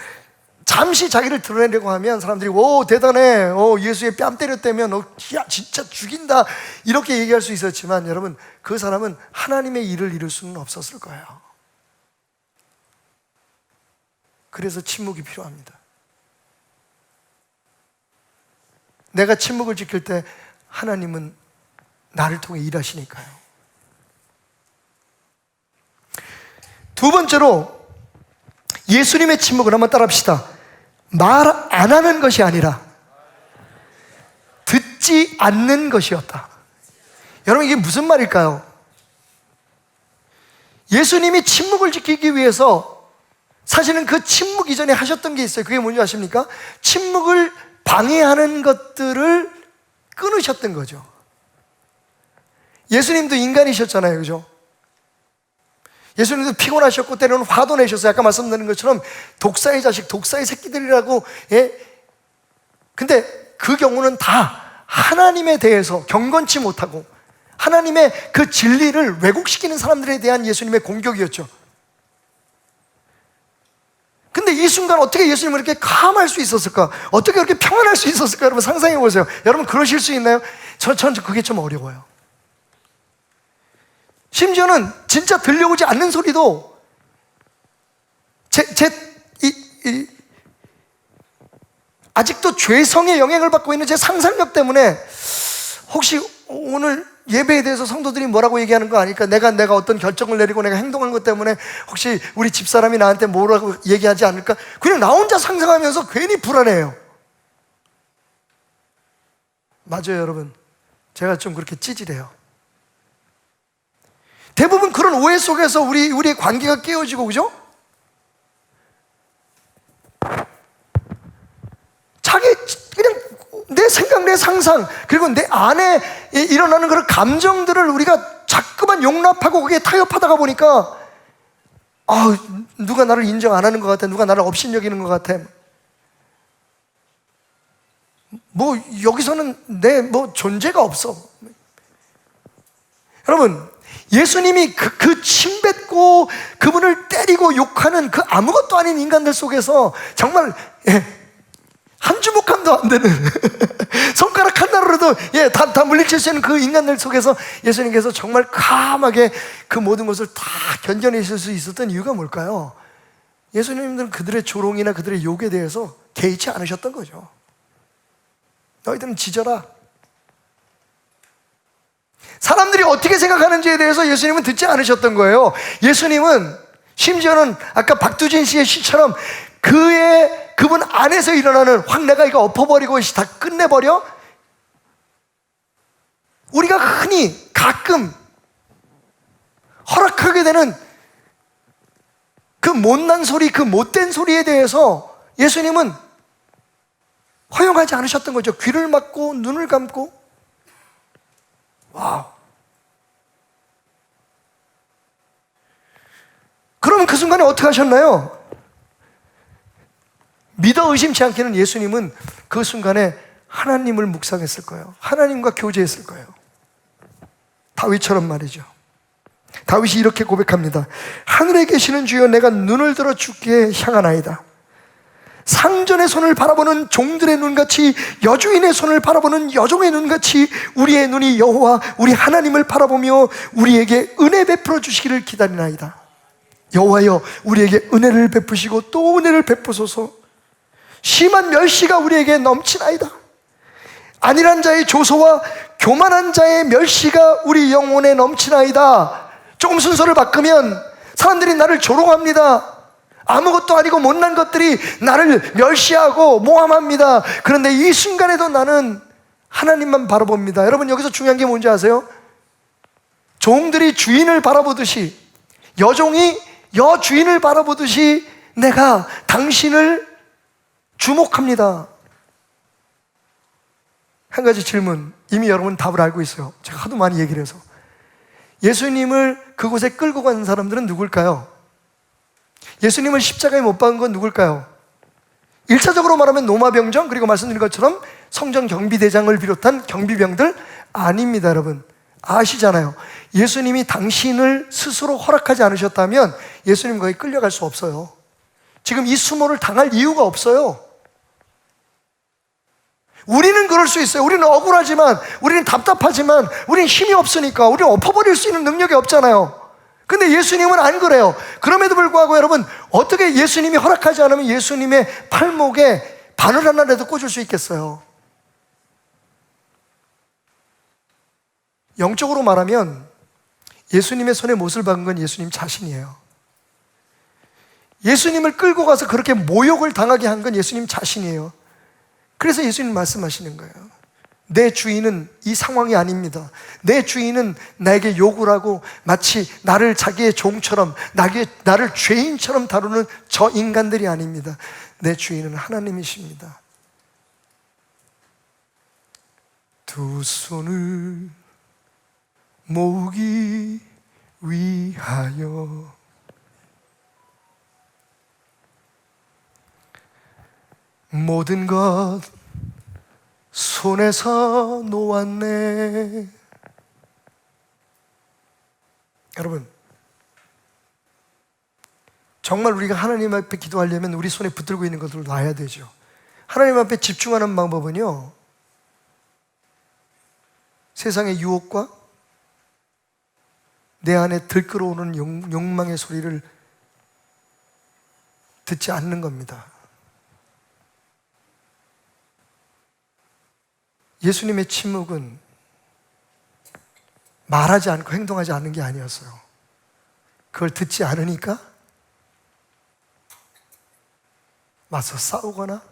잠시 자기를 드러내려고 하면 사람들이 오 대단해, 예수의 뺨 때렸다면 야 진짜 죽인다, 이렇게 얘기할 수 있었지만 여러분, 그 사람은 하나님의 일을 이룰 수는 없었을 거예요. 그래서 침묵이 필요합니다. 내가 침묵을 지킬 때 하나님은 나를 통해 일하시니까요. 두 번째로 예수님의 침묵을 한번 따라합시다. 말 안 하는 것이 아니라 듣지 않는 것이었다. 여러분, 이게 무슨 말일까요? 예수님이 침묵을 지키기 위해서 사실은 그 침묵 이전에 하셨던 게 있어요. 그게 뭔지 아십니까? 침묵을 방해하는 것들을 끊으셨던 거죠. 예수님도 인간이셨잖아요, 그죠? 예수님도 피곤하셨고 때로는 화도 내셨어요. 아까 말씀드린 것처럼 독사의 자식, 독사의 새끼들이라고. 근데 그 경우는 다 하나님에 대해서 경건치 못하고 하나님의 그 진리를 왜곡시키는 사람들에 대한 예수님의 공격이었죠. 근데 이 순간 어떻게 예수님을 이렇게 감할 수 있었을까? 어떻게 그렇게 평안할 수 있었을까? 여러분 상상해 보세요. 여러분 그러실 수 있나요? 전 그게 좀 어려워요. 심지어는 진짜 들려오지 않는 소리도 아직도 죄성의 영향을 받고 있는 제 상상력 때문에 혹시 오늘 예배에 대해서 성도들이 뭐라고 얘기하는 거 아닐까? 내가 어떤 결정을 내리고 내가 행동한 것 때문에 혹시 우리 집사람이 나한테 뭐라고 얘기하지 않을까? 그냥 나 혼자 상상하면서 괜히 불안해요. 맞아요, 여러분. 제가 좀 그렇게 찌질해요. 대부분 그런 오해 속에서 우리의 관계가 깨어지고, 그죠? 그냥 내 생각, 내 상상, 그리고 내 안에 일어나는 그런 감정들을 우리가 자꾸만 용납하고 거기에 타협하다가 보니까 누가 나를 인정 안 하는 것 같아, 누가 나를 업신여기는 것 같아, 뭐 여기서는 내 존재가 없어. 여러분, 예수님이 그 침뱉고 그분을 때리고 욕하는 그 아무것도 아닌 인간들 속에서 정말 한 주먹함도 안 되는 손가락 하나로도 다 물리칠 수 있는 그 인간들 속에서 예수님께서 정말 감하게 그 모든 것을 다 견뎌내실 수 있었던 이유가 뭘까요? 예수님들은 그들의 조롱이나 그들의 욕에 대해서 개의치 않으셨던 거죠. 너희들은 지져라. 사람들이 어떻게 생각하는지에 대해서 예수님은 듣지 않으셨던 거예요. 예수님은 심지어는 아까 박두진 씨의 시처럼 그분 안에서 일어나는 확 내가 이거 엎어버리고 다 끝내버려? 우리가 흔히 가끔 허락하게 되는 그 못난 소리, 그 못된 소리에 대해서 예수님은 허용하지 않으셨던 거죠. 귀를 막고 눈을 감고. 와우. 그러면 그 순간에 어떻게 하셨나요? 믿어 의심치 않게는 예수님은 그 순간에 하나님을 묵상했을 거예요. 하나님과 교제했을 거예요. 다윗처럼 말이죠. 다윗이 이렇게 고백합니다. 하늘에 계시는 주여, 내가 눈을 들어 주께 향하나이다. 상전의 손을 바라보는 종들의 눈같이, 여주인의 손을 바라보는 여종의 눈같이 우리의 눈이 여호와 우리 하나님을 바라보며 우리에게 은혜 베풀어 주시기를 기다리나이다. 여호와여, 우리에게 은혜를 베푸시고 또 은혜를 베푸소서. 심한 멸시가 우리에게 넘치나이다. 안일한 자의 조소와 교만한 자의 멸시가 우리 영혼에 넘치나이다. 조금 순서를 바꾸면 사람들이 나를 조롱합니다. 아무것도 아니고 못난 것들이 나를 멸시하고 모함합니다. 그런데 이 순간에도 나는 하나님만 바라봅니다. 여러분, 여기서 중요한 게 뭔지 아세요? 종들이 주인을 바라보듯이 여종이 여주인을 바라보듯이 내가 당신을 주목합니다. 한 가지 질문, 이미 여러분 답을 알고 있어요. 제가 하도 많이 얘기를 해서. 예수님을 그곳에 끌고 간 사람들은 누굴까요? 예수님을 십자가에 못 박은 건 누굴까요? 1차적으로 말하면 로마병정, 그리고 말씀드린 것처럼 성전 경비대장을 비롯한 경비병들 아닙니다. 여러분 아시잖아요. 예수님이 당신을 스스로 허락하지 않으셨다면 예수님 거기 끌려갈 수 없어요. 지금 이 수모를 당할 이유가 없어요. 우리는 그럴 수 있어요. 우리는 억울하지만, 우리는 답답하지만, 우리는 힘이 없으니까, 우리는 엎어버릴 수 있는 능력이 없잖아요. 근데 예수님은 안 그래요. 그럼에도 불구하고 여러분, 어떻게 예수님이 허락하지 않으면 예수님의 팔목에 바늘 하나라도 꽂을 수 있겠어요? 영적으로 말하면 예수님의 손에 못을 박은 건 예수님 자신이에요. 예수님을 끌고 가서 그렇게 모욕을 당하게 한 건 예수님 자신이에요. 그래서 예수님 말씀하시는 거예요. 내 주인은 이 상황이 아닙니다. 내 주인은 나에게 욕을 하고 마치 나를 자기의 종처럼, 나를 죄인처럼 다루는 저 인간들이 아닙니다. 내 주인은 하나님이십니다. 두 손을 모으기 위하여 모든 것 손에서 놓았네. 여러분, 정말 우리가 하나님 앞에 기도하려면 우리 손에 붙들고 있는 것들을 놔야 되죠. 하나님 앞에 집중하는 방법은요, 세상의 유혹과 내 안에 들끓어오는 욕망의 소리를 듣지 않는 겁니다. 예수님의 침묵은 말하지 않고 행동하지 않는 게 아니었어요. 그걸 듣지 않으니까 맞서 싸우거나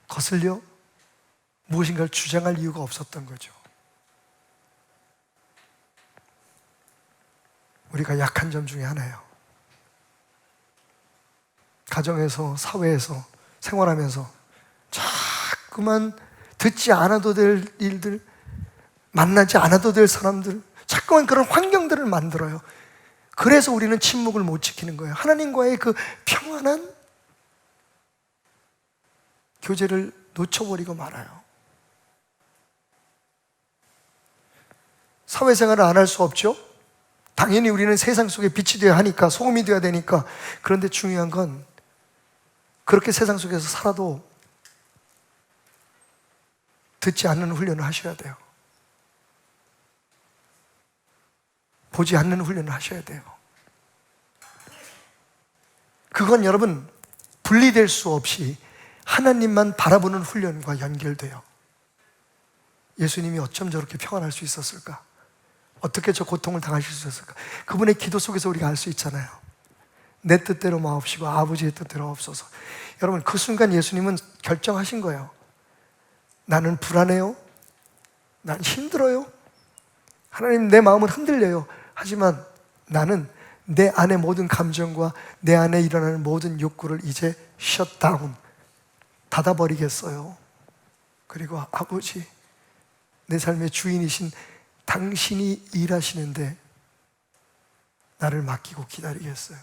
거슬려 무엇인가를 주장할 이유가 없었던 거죠. 우리가 약한 점 중에 하나예요. 가정에서, 사회에서, 생활하면서 자꾸만 듣지 않아도 될 일들, 만나지 않아도 될 사람들, 자꾸만 그런 환경들을 만들어요. 그래서 우리는 침묵을 못 지키는 거예요. 하나님과의 그 평안한 교제를 놓쳐버리고 말아요. 사회생활을 안 할 수 없죠? 당연히 우리는 세상 속에 빛이 되어야 하니까, 소금이 되어야 되니까. 그런데 중요한 건 그렇게 세상 속에서 살아도 듣지 않는 훈련을 하셔야 돼요. 보지 않는 훈련을 하셔야 돼요. 그건 여러분 분리될 수 없이 하나님만 바라보는 훈련과 연결돼요. 예수님이 어쩜 저렇게 평안할 수 있었을까? 어떻게 저 고통을 당하실 수 있었을까? 그분의 기도 속에서 우리가 알 수 있잖아요. 내 뜻대로 마옵시고 아버지의 뜻대로 없어서. 여러분 그 순간 예수님은 결정하신 거예요. 나는 불안해요. 난 힘들어요. 하나님 내 마음은 흔들려요. 하지만 나는 내 안의 모든 감정과 내 안에 일어나는 모든 욕구를 이제 셧다운, 닫아버리겠어요. 그리고 아버지, 내 삶의 주인이신 당신이 일하시는데 나를 맡기고 기다리겠어요.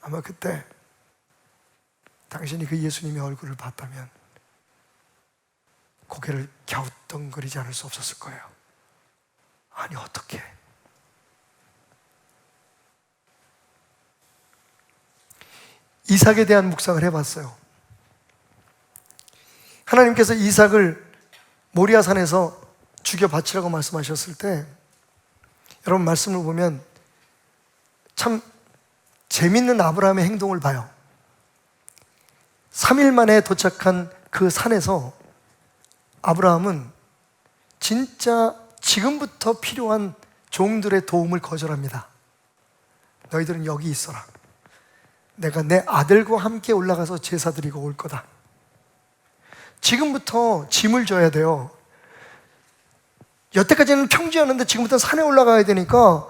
아마 그때 당신이 그 예수님의 얼굴을 봤다면 고개를 갸우뚱거리지 않을 수 없었을 거예요. 아니 어떻게? 이삭에 대한 묵상을 해봤어요. 하나님께서 이삭을 모리아산에서 죽여 바치라고 말씀하셨을 때 여러분 말씀을 보면 참 재밌는 아브라함의 행동을 봐요. 3일 만에 도착한 그 산에서 아브라함은 진짜 지금부터 필요한 종들의 도움을 거절합니다. 너희들은 여기 있어라. 내가 내 아들과 함께 올라가서 제사 드리고 올 거다. 지금부터 짐을 져야 돼요. 여태까지는 평지였는데 지금부터 산에 올라가야 되니까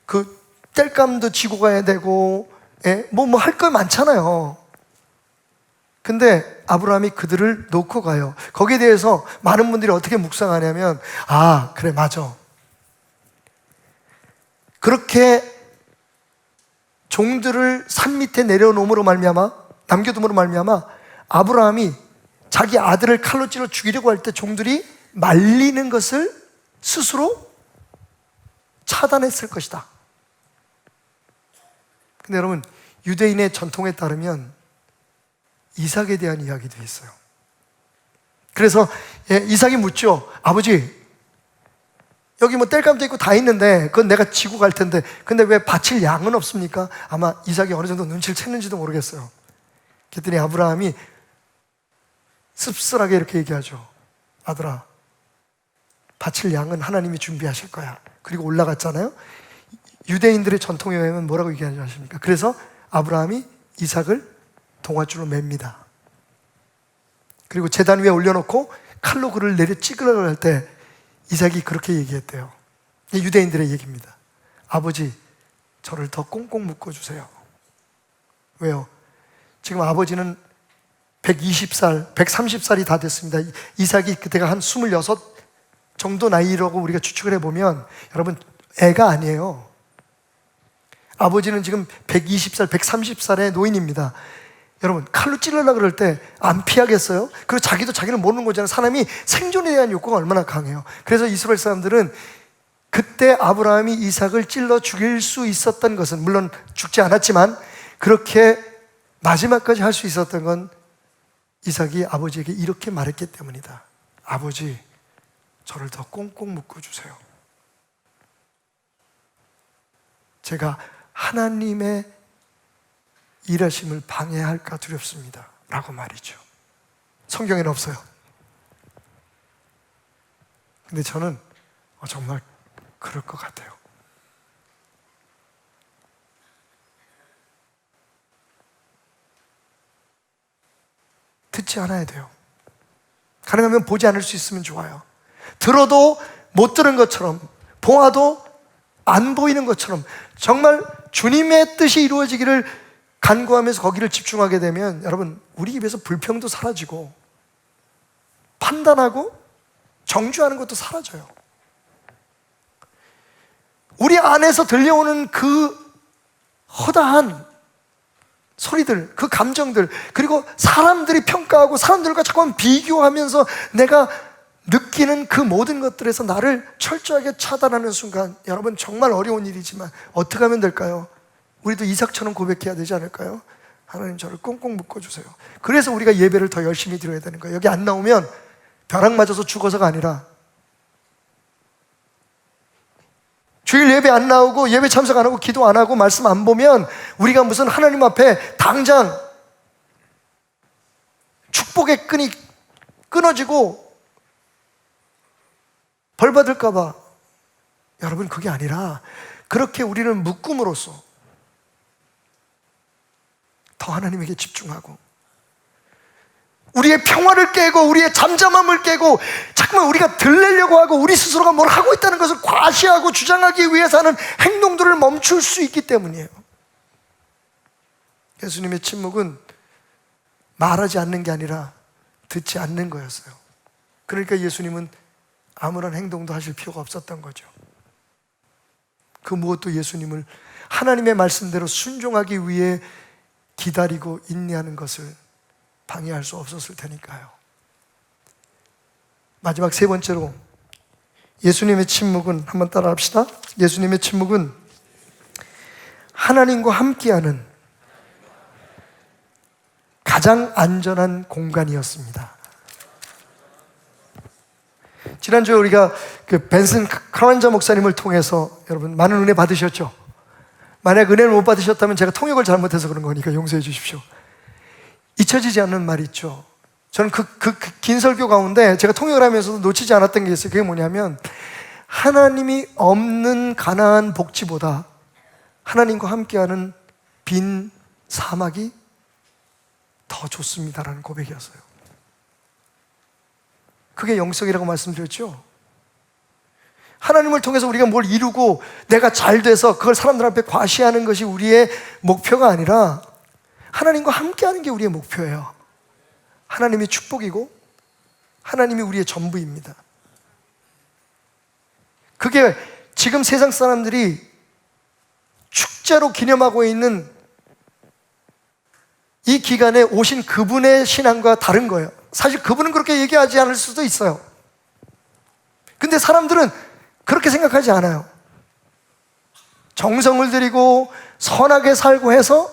그 땔감도 지고 가야 되고 뭐 할 거 많잖아요. 근데 아브라함이 그들을 놓고 가요. 거기에 대해서 많은 분들이 어떻게 묵상하냐면, 아, 그래, 맞아. 그렇게 종들을 산 밑에 내려놓음으로 말미암아, 남겨둠으로 말미암아 아브라함이 자기 아들을 칼로 찔러 죽이려고 할 때 종들이 말리는 것을 스스로 차단했을 것이다. 근데 여러분, 유대인의 전통에 따르면 이삭에 대한 이야기도 있어요. 그래서 이삭이 묻죠. 아버지, 여기 뭐 땔감도 있고 다 있는데 그건 내가 지고 갈 텐데 근데 왜 바칠 양은 없습니까? 아마 이삭이 어느 정도 눈치를 챘는지도 모르겠어요. 그랬더니 아브라함이 씁쓸하게 이렇게 얘기하죠. 아들아, 바칠 양은 하나님이 준비하실 거야. 그리고 올라갔잖아요. 유대인들의 전통에 의하면 뭐라고 얘기하는지 아십니까? 그래서 아브라함이 이삭을 동아줄로 맵니다. 그리고 제단 위에 올려놓고 칼로 그를 내려 찌그러갈 할 때 이삭이 그렇게 얘기했대요. 유대인들의 얘기입니다. 아버지, 저를 더 꽁꽁 묶어주세요. 왜요? 지금 아버지는 120살, 130살이 다 됐습니다. 이삭이 그때가 한 26 정도 나이라고 우리가 추측을 해보면 여러분, 애가 아니에요. 아버지는 지금 120살, 130살의 노인입니다. 여러분, 칼로 찔러려고 그럴 때 안 피하겠어요? 그리고 자기도 자기는 모르는 거잖아요. 사람이 생존에 대한 욕구가 얼마나 강해요. 그래서 이스라엘 사람들은 그때 아브라함이 이삭을 찔러 죽일 수 있었던 것은, 물론 죽지 않았지만 그렇게 마지막까지 할 수 있었던 건 이삭이 아버지에게 이렇게 말했기 때문이다. 아버지, 저를 더 꽁꽁 묶어주세요. 제가 하나님의 일하심을 방해할까 두렵습니다 라고 말이죠. 성경에는 없어요. 근데 저는 정말 그럴 것 같아요. 듣지 않아야 돼요. 가능하면 보지 않을 수 있으면 좋아요. 들어도 못 들은 것처럼, 보아도 안 보이는 것처럼 정말 주님의 뜻이 이루어지기를 간구하면서 거기를 집중하게 되면 여러분, 우리 입에서 불평도 사라지고 판단하고 정죄하는 것도 사라져요. 우리 안에서 들려오는 그 허다한 소리들, 그 감정들, 그리고 사람들이 평가하고 사람들과 자꾸만 비교하면서 내가 느끼는 그 모든 것들에서 나를 철저하게 차단하는 순간, 여러분 정말 어려운 일이지만 어떻게 하면 될까요? 우리도 이삭처럼 고백해야 되지 않을까요? 하나님, 저를 꽁꽁 묶어주세요. 그래서 우리가 예배를 더 열심히 드려야 되는 거예요. 여기 안 나오면 벼락 맞아서 죽어서가 아니라, 주일 예배 안 나오고 예배 참석 안 하고 기도 안 하고 말씀 안 보면 우리가 무슨 하나님 앞에 당장 축복의 끈이 끊어지고 벌 받을까 봐. 여러분, 그게 아니라 그렇게 우리는 묶음으로써 더 하나님에게 집중하고 우리의 평화를 깨고 우리의 잠잠함을 깨고 자꾸만 우리가 들리려고 하고 우리 스스로가 뭘 하고 있다는 것을 과시하고 주장하기 위해서 하는 행동들을 멈출 수 있기 때문이에요. 예수님의 침묵은 말하지 않는 게 아니라 듣지 않는 거였어요. 그러니까 예수님은 아무런 행동도 하실 필요가 없었던 거죠. 그 무엇도 예수님을 하나님의 말씀대로 순종하기 위해 기다리고 인내하는 것을 방해할 수 없었을 테니까요. 마지막 세 번째로, 예수님의 침묵은, 한번 따라 합시다. 예수님의 침묵은 하나님과 함께하는 가장 안전한 공간이었습니다. 지난주에 우리가 그 벤슨 카란자 목사님을 통해서 여러분 많은 은혜 받으셨죠? 만약 은혜를 못 받으셨다면 제가 통역을 잘못해서 그런 거니까 용서해 주십시오. 잊혀지지 않는 말이 있죠. 저는 그 긴 설교 가운데 제가 통역을 하면서도 놓치지 않았던 게 있어요. 그게 뭐냐면, 하나님이 없는 가나안 복지보다 하나님과 함께하는 빈 사막이 더 좋습니다라는 고백이었어요. 그게 영성이라고 말씀드렸죠. 하나님을 통해서 우리가 뭘 이루고 내가 잘 돼서 그걸 사람들 앞에 과시하는 것이 우리의 목표가 아니라 하나님과 함께하는 게 우리의 목표예요. 하나님이 축복이고 하나님이 우리의 전부입니다. 그게 지금 세상 사람들이 축제로 기념하고 있는 이 기간에 오신 그분의 신앙과 다른 거예요. 사실 그분은 그렇게 얘기하지 않을 수도 있어요. 근데 사람들은 그렇게 생각하지 않아요. 정성을 들이고 선하게 살고 해서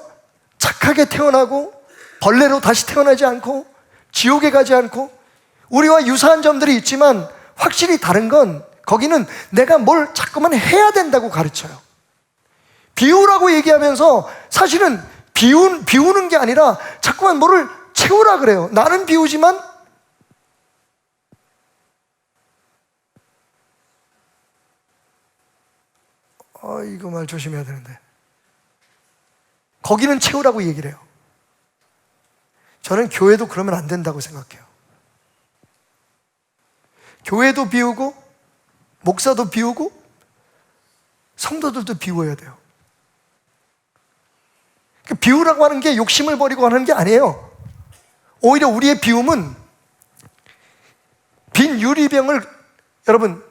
착하게 태어나고 벌레로 다시 태어나지 않고 지옥에 가지 않고 우리와 유사한 점들이 있지만 확실히 다른 건 거기는 내가 뭘 자꾸만 해야 된다고 가르쳐요. 비우라고 얘기하면서 사실은 비우는 게 아니라 자꾸만 뭐를 채우라 그래요. 나는 비우지만 이거 말 조심해야 되는데 거기는 채우라고 얘기를 해요. 저는 교회도 그러면 안 된다고 생각해요. 교회도 비우고 목사도 비우고 성도들도 비워야 돼요. 비우라고 하는 게 욕심을 버리고 하는 게 아니에요. 오히려 우리의 비움은 빈 유리병을 여러분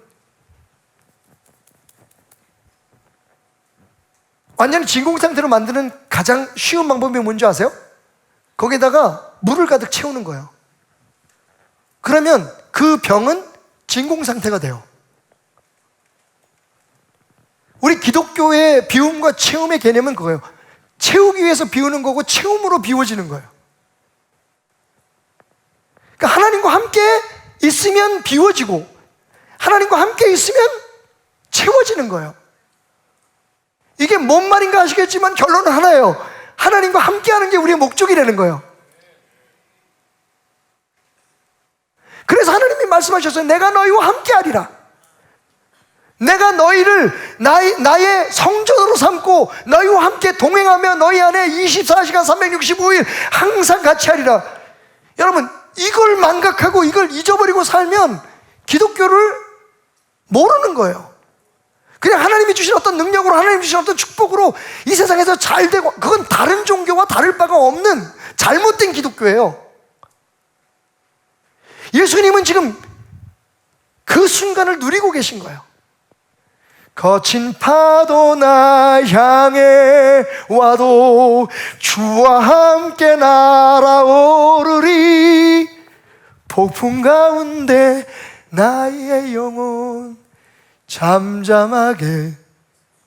완전히 진공 상태로 만드는 가장 쉬운 방법이 뭔지 아세요? 거기다가 물을 가득 채우는 거예요. 그러면 그 병은 진공 상태가 돼요. 우리 기독교의 비움과 채움의 개념은 그거예요. 채우기 위해서 비우는 거고 채움으로 비워지는 거예요. 그러니까 하나님과 함께 있으면 비워지고 하나님과 함께 있으면 채워지는 거예요. 이게 뭔 말인가 아시겠지만 결론은 하나예요. 하나님과 함께하는 게 우리의 목적이라는 거예요. 그래서 하나님이 말씀하셨어요. 내가 너희와 함께하리라. 내가 너희를 나의 성전으로 삼고 너희와 함께 동행하며 너희 안에 24시간 365일 항상 같이 하리라. 여러분 이걸 망각하고 이걸 잊어버리고 살면 기독교를 모르는 거예요. 그냥 하나님이 주신 어떤 능력으로 하나님이 주신 어떤 축복으로 이 세상에서 잘 되고 그건 다른 종교와 다를 바가 없는 잘못된 기독교예요. 예수님은 지금 그 순간을 누리고 계신 거예요. 거친 파도 나 향해 와도 주와 함께 날아오르리. 폭풍 가운데 나의 영혼 잠잠하게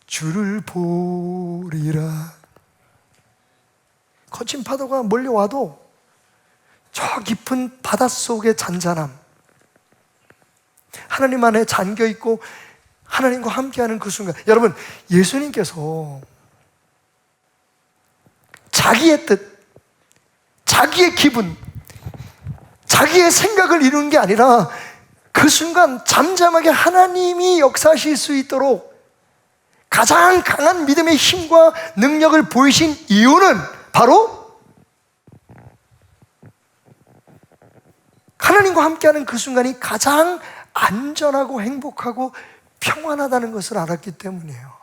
주를 보리라. 거친 파도가 몰려와도 저 깊은 바닷속의 잔잔함, 하나님 안에 잠겨있고 하나님과 함께하는 그 순간, 여러분 예수님께서 자기의 뜻, 자기의 기분, 자기의 생각을 이루는 게 아니라 그 순간 잠잠하게 하나님이 역사하실 수 있도록 가장 강한 믿음의 힘과 능력을 보이신 이유는 바로 하나님과 함께하는 그 순간이 가장 안전하고 행복하고 평안하다는 것을 알았기 때문이에요.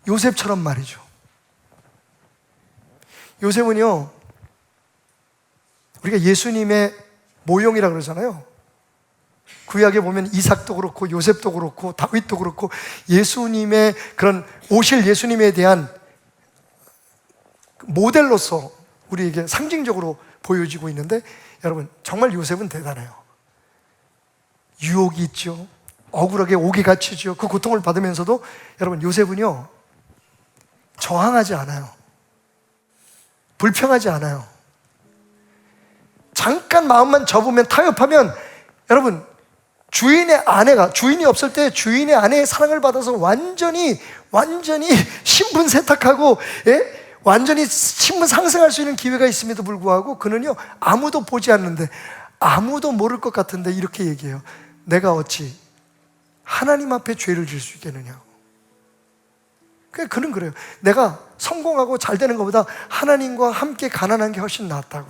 요셉처럼 말이죠. 요셉은요, 우리가 예수님의 모형이라고 그러잖아요. 구약에 보면 이삭도 그렇고 요셉도 그렇고 다윗도 그렇고 예수님의 그런 오실 예수님에 대한 모델로서 우리에게 상징적으로 보여지고 있는데, 여러분 정말 요셉은 대단해요. 유혹이 있죠. 억울하게 옥에 갇히죠. 그 고통을 받으면서도 여러분 요셉은요 저항하지 않아요. 불평하지 않아요. 잠깐 마음만 접으면, 타협하면, 여러분 주인의 아내가, 주인이 없을 때 주인의 아내의 사랑을 받아서 완전히 신분 세탁하고, 완전히 신분 상승할 수 있는 기회가 있음에도 불구하고 그는요 아무도 보지 않는데, 아무도 모를 것 같은데 이렇게 얘기해요. 내가 어찌 하나님 앞에 죄를 질 수 있겠느냐고. 그는 그래요. 내가 성공하고 잘 되는 것보다 하나님과 함께 가난한 게 훨씬 낫다고.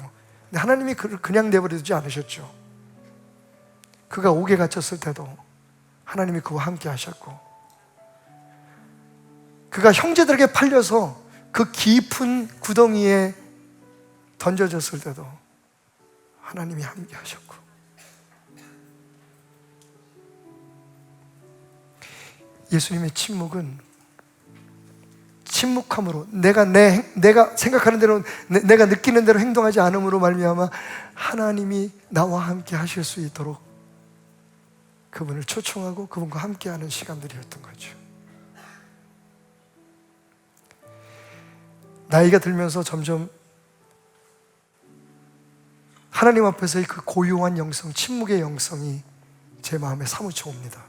근데 하나님이 그를 그냥 내버려두지 않으셨죠. 그가 옥에 갇혔을 때도 하나님이 그와 함께 하셨고, 그가 형제들에게 팔려서 그 깊은 구덩이에 던져졌을 때도 하나님이 함께 하셨고, 예수님의 침묵은 침묵함으로, 내가 생각하는 대로, 내가 느끼는 대로 행동하지 않음으로 말미암아 하나님이 나와 함께 하실 수 있도록 그분을 초청하고 그분과 함께하는 시간들이었던 거죠. 나이가 들면서 점점 하나님 앞에서의 그 고요한 영성, 침묵의 영성이 제 마음에 사무쳐 옵니다.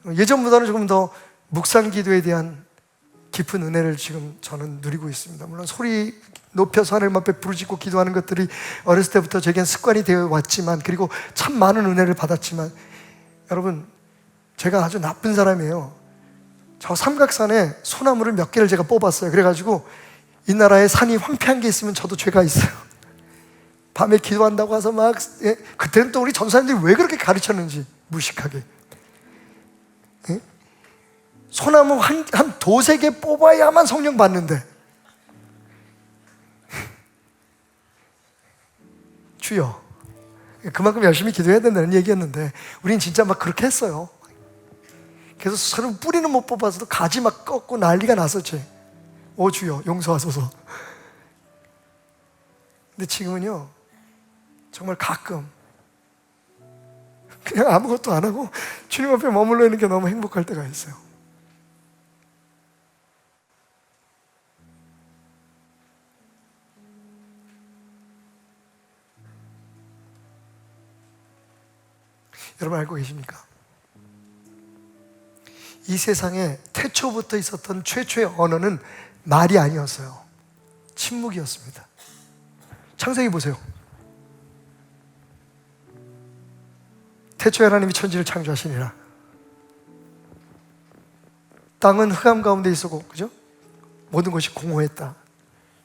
예전보다는 조금 더 묵상 기도에 대한 깊은 은혜를 지금 저는 누리고 있습니다. 물론 소리 높여서 하나님 앞에 부르짖고 기도하는 것들이 어렸을 때부터 제겐 습관이 되어 왔지만, 그리고 참 많은 은혜를 받았지만, 여러분, 제가 아주 나쁜 사람이에요. 저 삼각산에 소나무를 몇 개를 제가 뽑았어요. 그래가지고 이 나라에 산이 황폐한 게 있으면 저도 죄가 있어요. 밤에 기도한다고 해서 막, 그때는 또 우리 전사님들이 왜 그렇게 가르쳤는지 무식하게. 소나무 한 두세 개 뽑아야만 성령 받는데, 주여, 그만큼 열심히 기도해야 된다는 얘기였는데 우린 진짜 막 그렇게 했어요. 그래서 서로 뿌리는 못 뽑아서도 가지 막 꺾고 난리가 났었지. 오 주여 용서하소서. 근데 지금은요, 정말 가끔 그냥 아무것도 안 하고 주님 앞에 머물러 있는 게 너무 행복할 때가 있어요. 여러분 알고 계십니까? 이 세상에 태초부터 있었던 최초의 언어는 말이 아니었어요. 침묵이었습니다. 창세기 보세요. 태초에 하나님이 천지를 창조하시니라. 땅은 흑암 가운데 있었고, 그죠? 모든 것이 공허했다.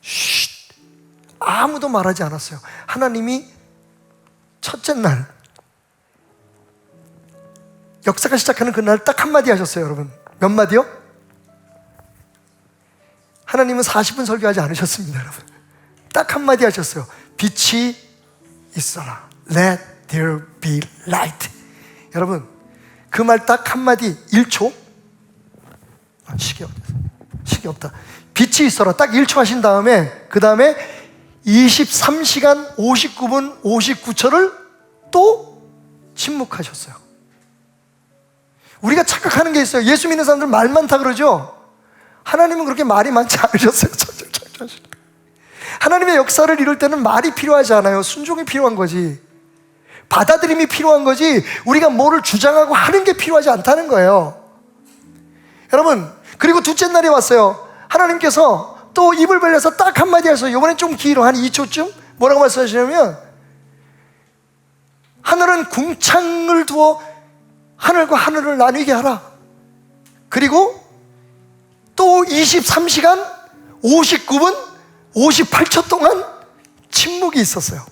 쉿! 아무도 말하지 않았어요. 하나님이 첫째 날, 역사가 시작하는 그날 딱 한마디 하셨어요. 여러분 몇 마디요? 하나님은 40분 설교하지 않으셨습니다. 여러분 딱 한마디 하셨어요. 빛이 있어라. Let there be light. 여러분 그 말 딱 한마디 1초? 시계 없다. 빛이 있어라 딱 1초 하신 다음에, 그 다음에 23시간 59분 59초를 또 침묵하셨어요. 우리가 착각하는 게 있어요. 예수 믿는 사람들 말 많다 그러죠? 하나님은 그렇게 말이 많지 않으셨어요. 하나님의 역사를 이룰 때는 말이 필요하지 않아요. 순종이 필요한 거지. 받아들임이 필요한 거지, 우리가 뭐를 주장하고 하는 게 필요하지 않다는 거예요. 여러분, 그리고 둘째 날이 왔어요. 하나님께서 또 입을 벌려서 딱 한마디 하셔서, 이번엔 좀 길어, 한 2초쯤 뭐라고 말씀하시냐면, 하늘은 궁창을 두어 하늘과 하늘을 나뉘게 하라. 그리고 또 23시간 59분 58초 동안 침묵이 있었어요.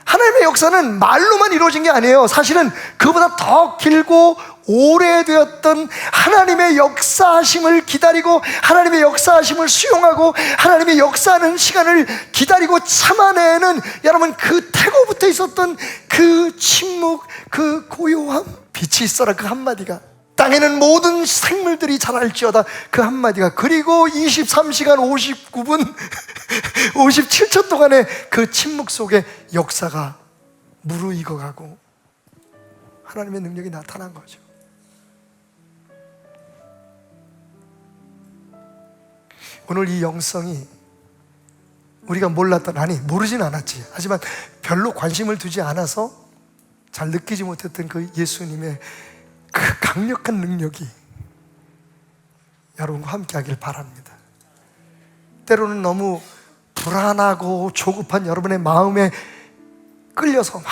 하나님의 역사는 말로만 이루어진 게 아니에요. 사실은 그보다 더 길고 오래되었던 하나님의 역사하심을 기다리고, 하나님의 역사하심을 수용하고, 하나님의 역사하는 시간을 기다리고 참아내는, 여러분 그 태고부터 있었던 그 침묵, 그 고요함, 빛이 있어라 그 한마디가, 땅에는 모든 생물들이 자랄지어다 그 한마디가, 그리고 23시간 59분 57초 동안의 그 침묵 속에 역사가 무르익어가고 하나님의 능력이 나타난 거죠. 오늘 이 영성이 우리가 몰랐던, 아니 모르진 않았지, 하지만 별로 관심을 두지 않아서 잘 느끼지 못했던 그 예수님의 그 강력한 능력이 여러분과 함께 하길 바랍니다. 때로는 너무 불안하고 조급한 여러분의 마음에 끌려서 막,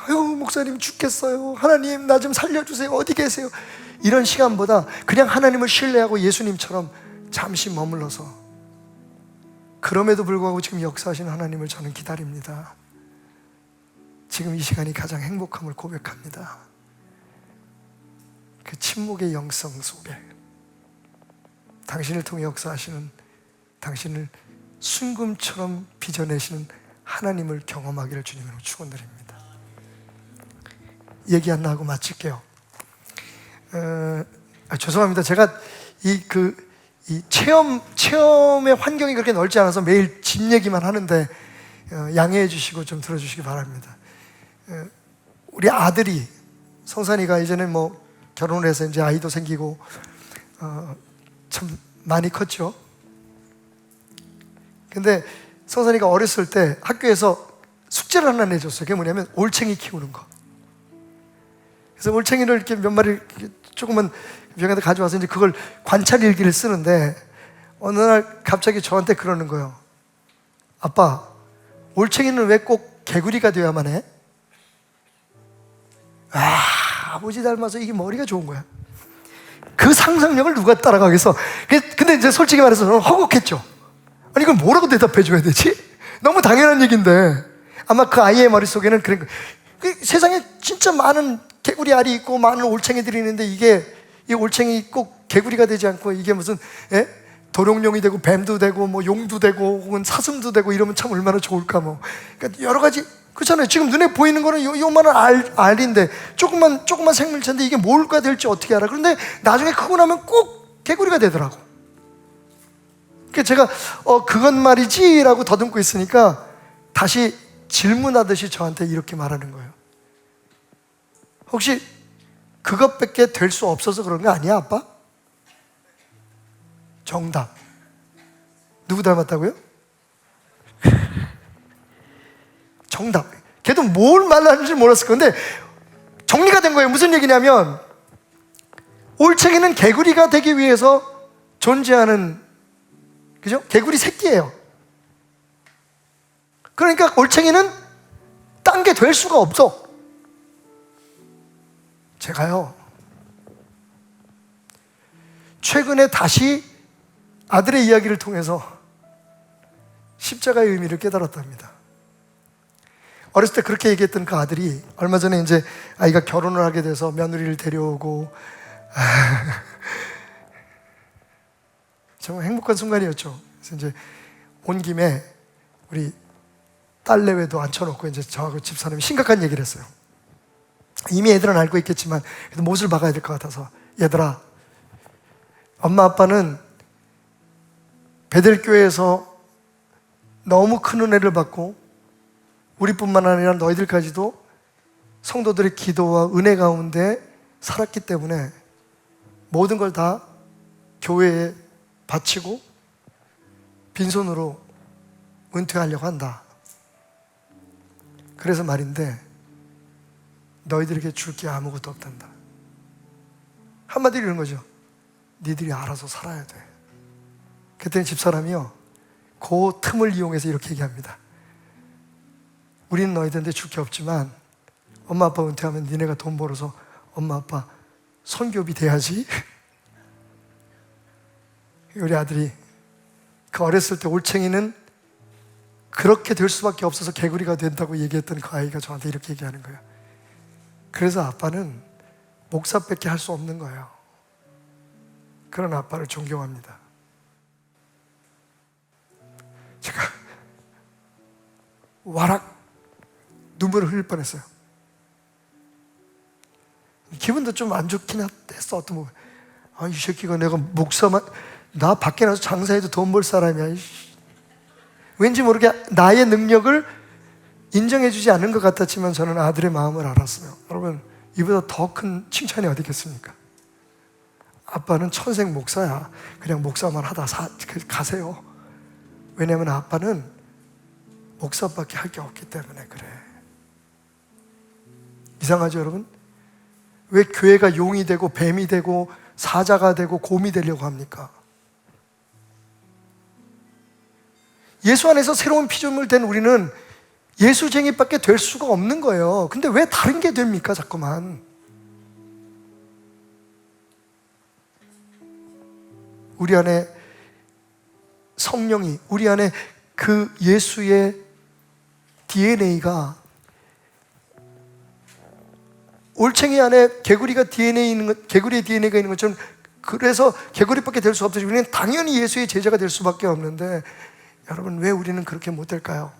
아유 목사님 죽겠어요, 하나님 나 좀 살려주세요, 어디 계세요, 이런 시간보다 그냥 하나님을 신뢰하고 예수님처럼 잠시 머물러서, 그럼에도 불구하고 지금 역사하시는 하나님을 저는 기다립니다. 지금 이 시간이 가장 행복함을 고백합니다. 그 침묵의 영성 속에 당신을 통해 역사하시는, 당신을 순금처럼 빚어내시는 하나님을 경험하기를 주님으로 축원드립니다. 얘기 안 나하고 마칠게요. 죄송합니다. 제가 이 체험의 환경이 그렇게 넓지 않아서 매일 집 얘기만 하는데 양해해 주시고 좀 들어주시기 바랍니다. 우리 아들이, 성산이가 이제는 뭐 결혼을 해서 이제 아이도 생기고 참 많이 컸죠. 근데 성산이가 어렸을 때 학교에서 숙제를 하나 내줬어요. 그게 뭐냐면 올챙이 키우는 거. 그래서 올챙이를 이렇게 몇 마리 이렇게 조금만 병원에 가져와서 이제 그걸 관찰 일기를 쓰는데, 어느 날 갑자기 저한테 그러는 거예요. 아빠, 올챙이는 왜 꼭 개구리가 되어야만 해? 아버지 닮아서 이게 머리가 좋은 거야. 그 상상력을 누가 따라가겠어? 근데 이제 솔직히 말해서 저는 허걱했죠. 아니 이걸 뭐라고 대답해 줘야 되지? 너무 당연한 얘기인데 아마 그 아이의 머릿속에는 그런 거. 세상에 진짜 많은 개구리 알이 있고 많은 올챙이들이 있는데 이 올챙이 꼭 개구리가 되지 않고 이게 무슨 도룡뇽이 되고 뱀도 되고 뭐 용도 되고 혹은 사슴도 되고 이러면 참 얼마나 좋을까 뭐. 그러니까 여러 가지 그렇잖아요. 지금 눈에 보이는 거는 요만한 알인데 조그만 생물체인데 이게 뭘까 될지 어떻게 알아? 그런데 나중에 크고 나면 꼭 개구리가 되더라고. 그러니까 제가 그건 말이지라고 더듬고 있으니까 다시 질문하듯이 저한테 이렇게 말하는 거예요. 혹시 그것밖에 될 수 없어서 그런 거 아니야, 아빠? 정답. 누구 닮았다고요? 정답. 걔도 뭘 말하는지 몰랐을 건데 정리가 된 거예요. 무슨 얘기냐면 올챙이는 개구리가 되기 위해서 존재하는, 그죠? 개구리 새끼예요. 그러니까 올챙이는 딴 게 될 수가 없어. 제가요, 최근에 다시 아들의 이야기를 통해서 십자가의 의미를 깨달았답니다. 어렸을 때 그렇게 얘기했던 그 아들이 얼마 전에 이제 아이가 결혼을 하게 돼서 며느리를 데려오고 정말 행복한 순간이었죠. 그래서 이제 온 김에 우리 딸내외도 앉혀놓고 이제 저하고 집사람이 심각한 얘기를 했어요. 이미 애들은 알고 있겠지만 그래도 못을 박아야 될 것 같아서, 얘들아, 엄마 아빠는 베델교회에서 너무 큰 은혜를 받고 우리뿐만 아니라 너희들까지도 성도들의 기도와 은혜 가운데 살았기 때문에 모든 걸 다 교회에 바치고 빈손으로 은퇴하려고 한다. 그래서 말인데 너희들에게 줄 게 아무것도 없단다. 한마디로 이런 거죠. 니들이 알아서 살아야 돼. 그때는 집사람이요, 그 틈을 이용해서 이렇게 얘기합니다. 우리는 너희들한테 줄 게 없지만 엄마 아빠 은퇴하면 니네가 돈 벌어서 엄마 아빠 선교비 돼야지. 우리 아들이 그 어렸을 때 올챙이는 그렇게 될 수밖에 없어서 개구리가 된다고 얘기했던 그 아이가 저한테 이렇게 얘기하는 거예요. 그래서 아빠는 목사밖에 할 수 없는 거예요. 그런 아빠를 존경합니다. 제가 와락 눈물을 흘릴 뻔했어요. 기분도 좀 안 좋긴 했어. 어떤 부분. 이 새끼가 내가 목사만, 나 밖에 나서 장사해도 돈 벌 사람이야. 왠지 모르게 나의 능력을 인정해주지 않은 것 같았지만 저는 아들의 마음을 알았어요. 여러분, 이보다 더 큰 칭찬이 어디 있겠습니까? 아빠는 천생 목사야. 그냥 목사만 하다 가세요. 왜냐하면 아빠는 목사밖에 할 게 없기 때문에 그래. 이상하죠, 여러분? 왜 교회가 용이 되고 뱀이 되고 사자가 되고 곰이 되려고 합니까? 예수 안에서 새로운 피조물 된 우리는 예수쟁이밖에 될 수가 없는 거예요. 근데 왜 다른 게 됩니까, 자꾸만? 우리 안에 성령이, 우리 안에 그 예수의 DNA가 올챙이 안에 개구리의 DNA가 있는 것처럼, 그래서 개구리밖에 될 수 없듯이 우리는 당연히 예수의 제자가 될 수밖에 없는데, 여러분 왜 우리는 그렇게 못 될까요?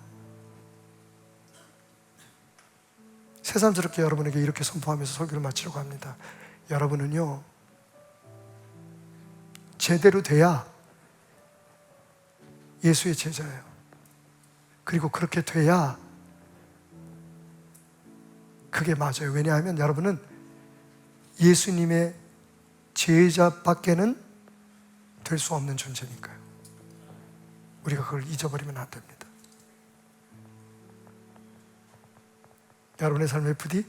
새삼스럽게 여러분에게 이렇게 선포하면서 설교를 마치려고 합니다. 여러분은요, 제대로 돼야 예수의 제자예요. 그리고 그렇게 돼야 그게 맞아요. 왜냐하면 여러분은 예수님의 제자밖에는 될 수 없는 존재니까요. 우리가 그걸 잊어버리면 안 됩니다. 여러분의 삶의 부디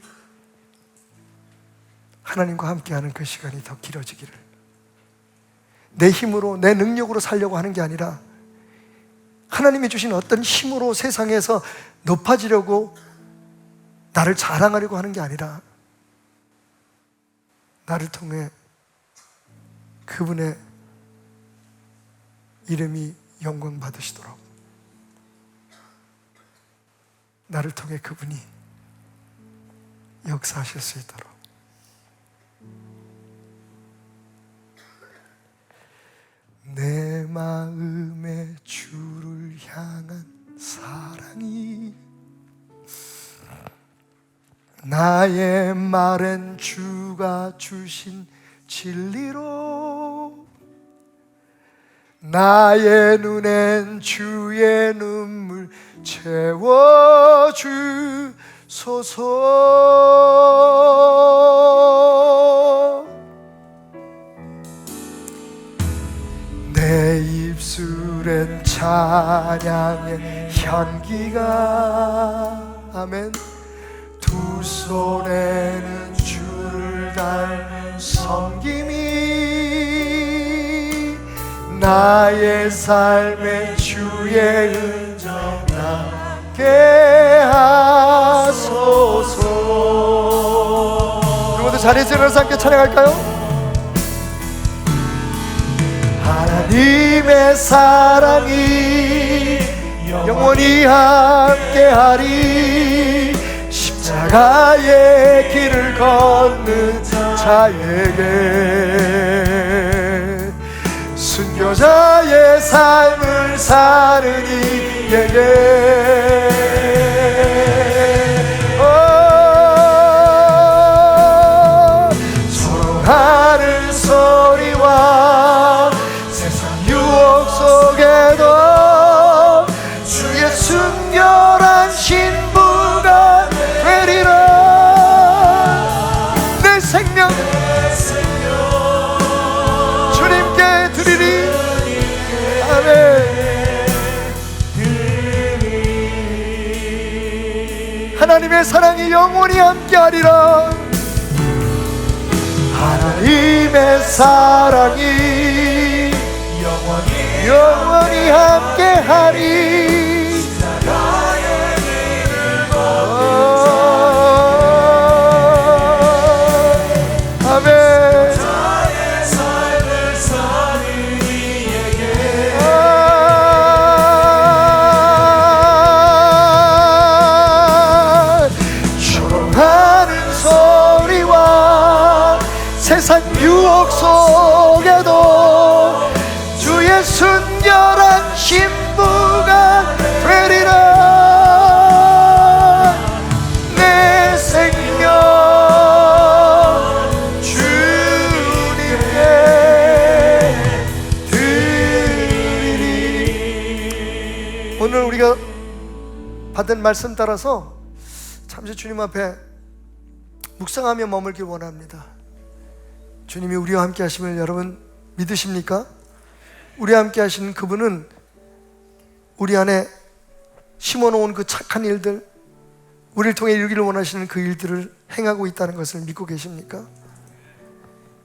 하나님과 함께하는 그 시간이 더 길어지기를, 내 힘으로 내 능력으로 살려고 하는 게 아니라 하나님이 주신 어떤 힘으로 세상에서 높아지려고, 나를 자랑하려고 하는 게 아니라 나를 통해 그분의 이름이 영광 받으시도록, 나를 통해 그분이 역사하실 수 있도록. 내 마음에 주를 향한 사랑이, 나의 말엔 주가 주신 진리로, 나의 눈엔 주의 눈물 채워주소서. 내 입술엔 찬양의 향기가, 아멘. 두 손에는 주를 달 섬김이, 나의 삶에 주의 흔적 남게 하소서. 여러분들 자리에서 일어나서 함께 찬양할까요? 하나님의 사랑이 영원히 함께하리, 십자가의 길을 걷는 자에게, 순교자의 삶을 사는 이에게, 서로하는 소리와 세상 유혹 속에도 주의 순결한 신부가 되리라. 내 생명 주님께 드리리. 아멘. 하나님의 사랑이 영원히 함께하리라. 하나님의 사랑이 영원히 함께하리. 아멘. 조롱하는 소리와 세상 유혹 속에도 주의 순결한 신부가 되리라. 내 생명 주님께 드리리. 오늘 우리가 받은 말씀 따라서 잠시 주님 앞에 묵상하며 머물길 원합니다. 주님이 우리와 함께 하심을 여러분 믿으십니까? 우리와 함께 하시는 그분은 우리 안에 심어놓은 그 착한 일들, 우리를 통해 이루기를 원하시는 그 일들을 행하고 있다는 것을 믿고 계십니까?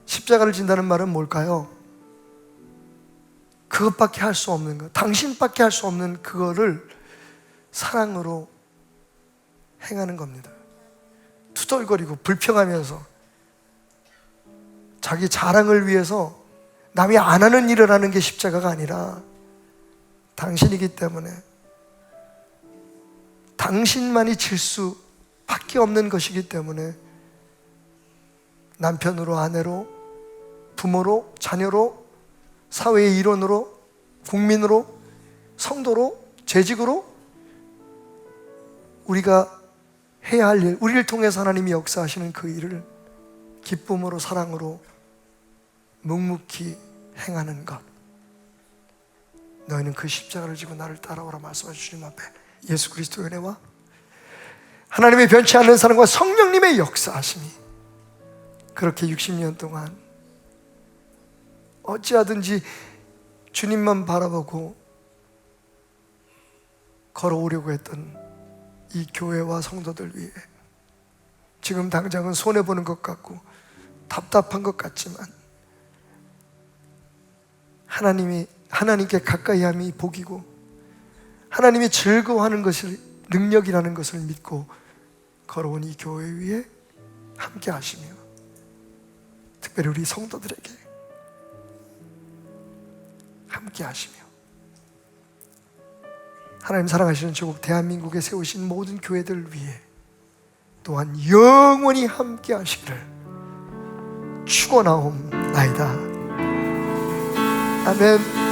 십자가를 진다는 말은 뭘까요? 그것밖에 할 수 없는 것, 당신밖에 할 수 없는 그거를 사랑으로 행하는 겁니다. 투덜거리고 불평하면서 자기 자랑을 위해서 남이 안 하는 일을 하는 게 십자가가 아니라, 당신이기 때문에 당신만이 질 수밖에 없는 것이기 때문에 남편으로, 아내로, 부모로, 자녀로, 사회의 일원으로, 국민으로, 성도로, 재직으로 우리가 해야 할 일, 우리를 통해서 하나님이 역사하시는 그 일을 기쁨으로, 사랑으로 묵묵히 행하는 것. 너희는 그 십자가를 지고 나를 따라오라 말씀하신 주님 앞에 예수 그리스도의 은혜와 하나님의 변치 않는 사랑과 성령님의 역사하심이 그렇게 60년 동안 어찌하든지 주님만 바라보고 걸어오려고 했던 이 교회와 성도들 위해 지금 당장은 손해보는 것 같고 답답한 것 같지만 하나님께 가까이함이 복이고 하나님이 즐거워하는 것을 능력이라는 것을 믿고 걸어온 이 교회 위에 함께 하시며 특별히 우리 성도들에게 함께 하시며 하나님 사랑하시는 조국 대한민국에 세우신 모든 교회들 위해 또한 영원히 함께 하시기를 축원하옵나이다. 아멘.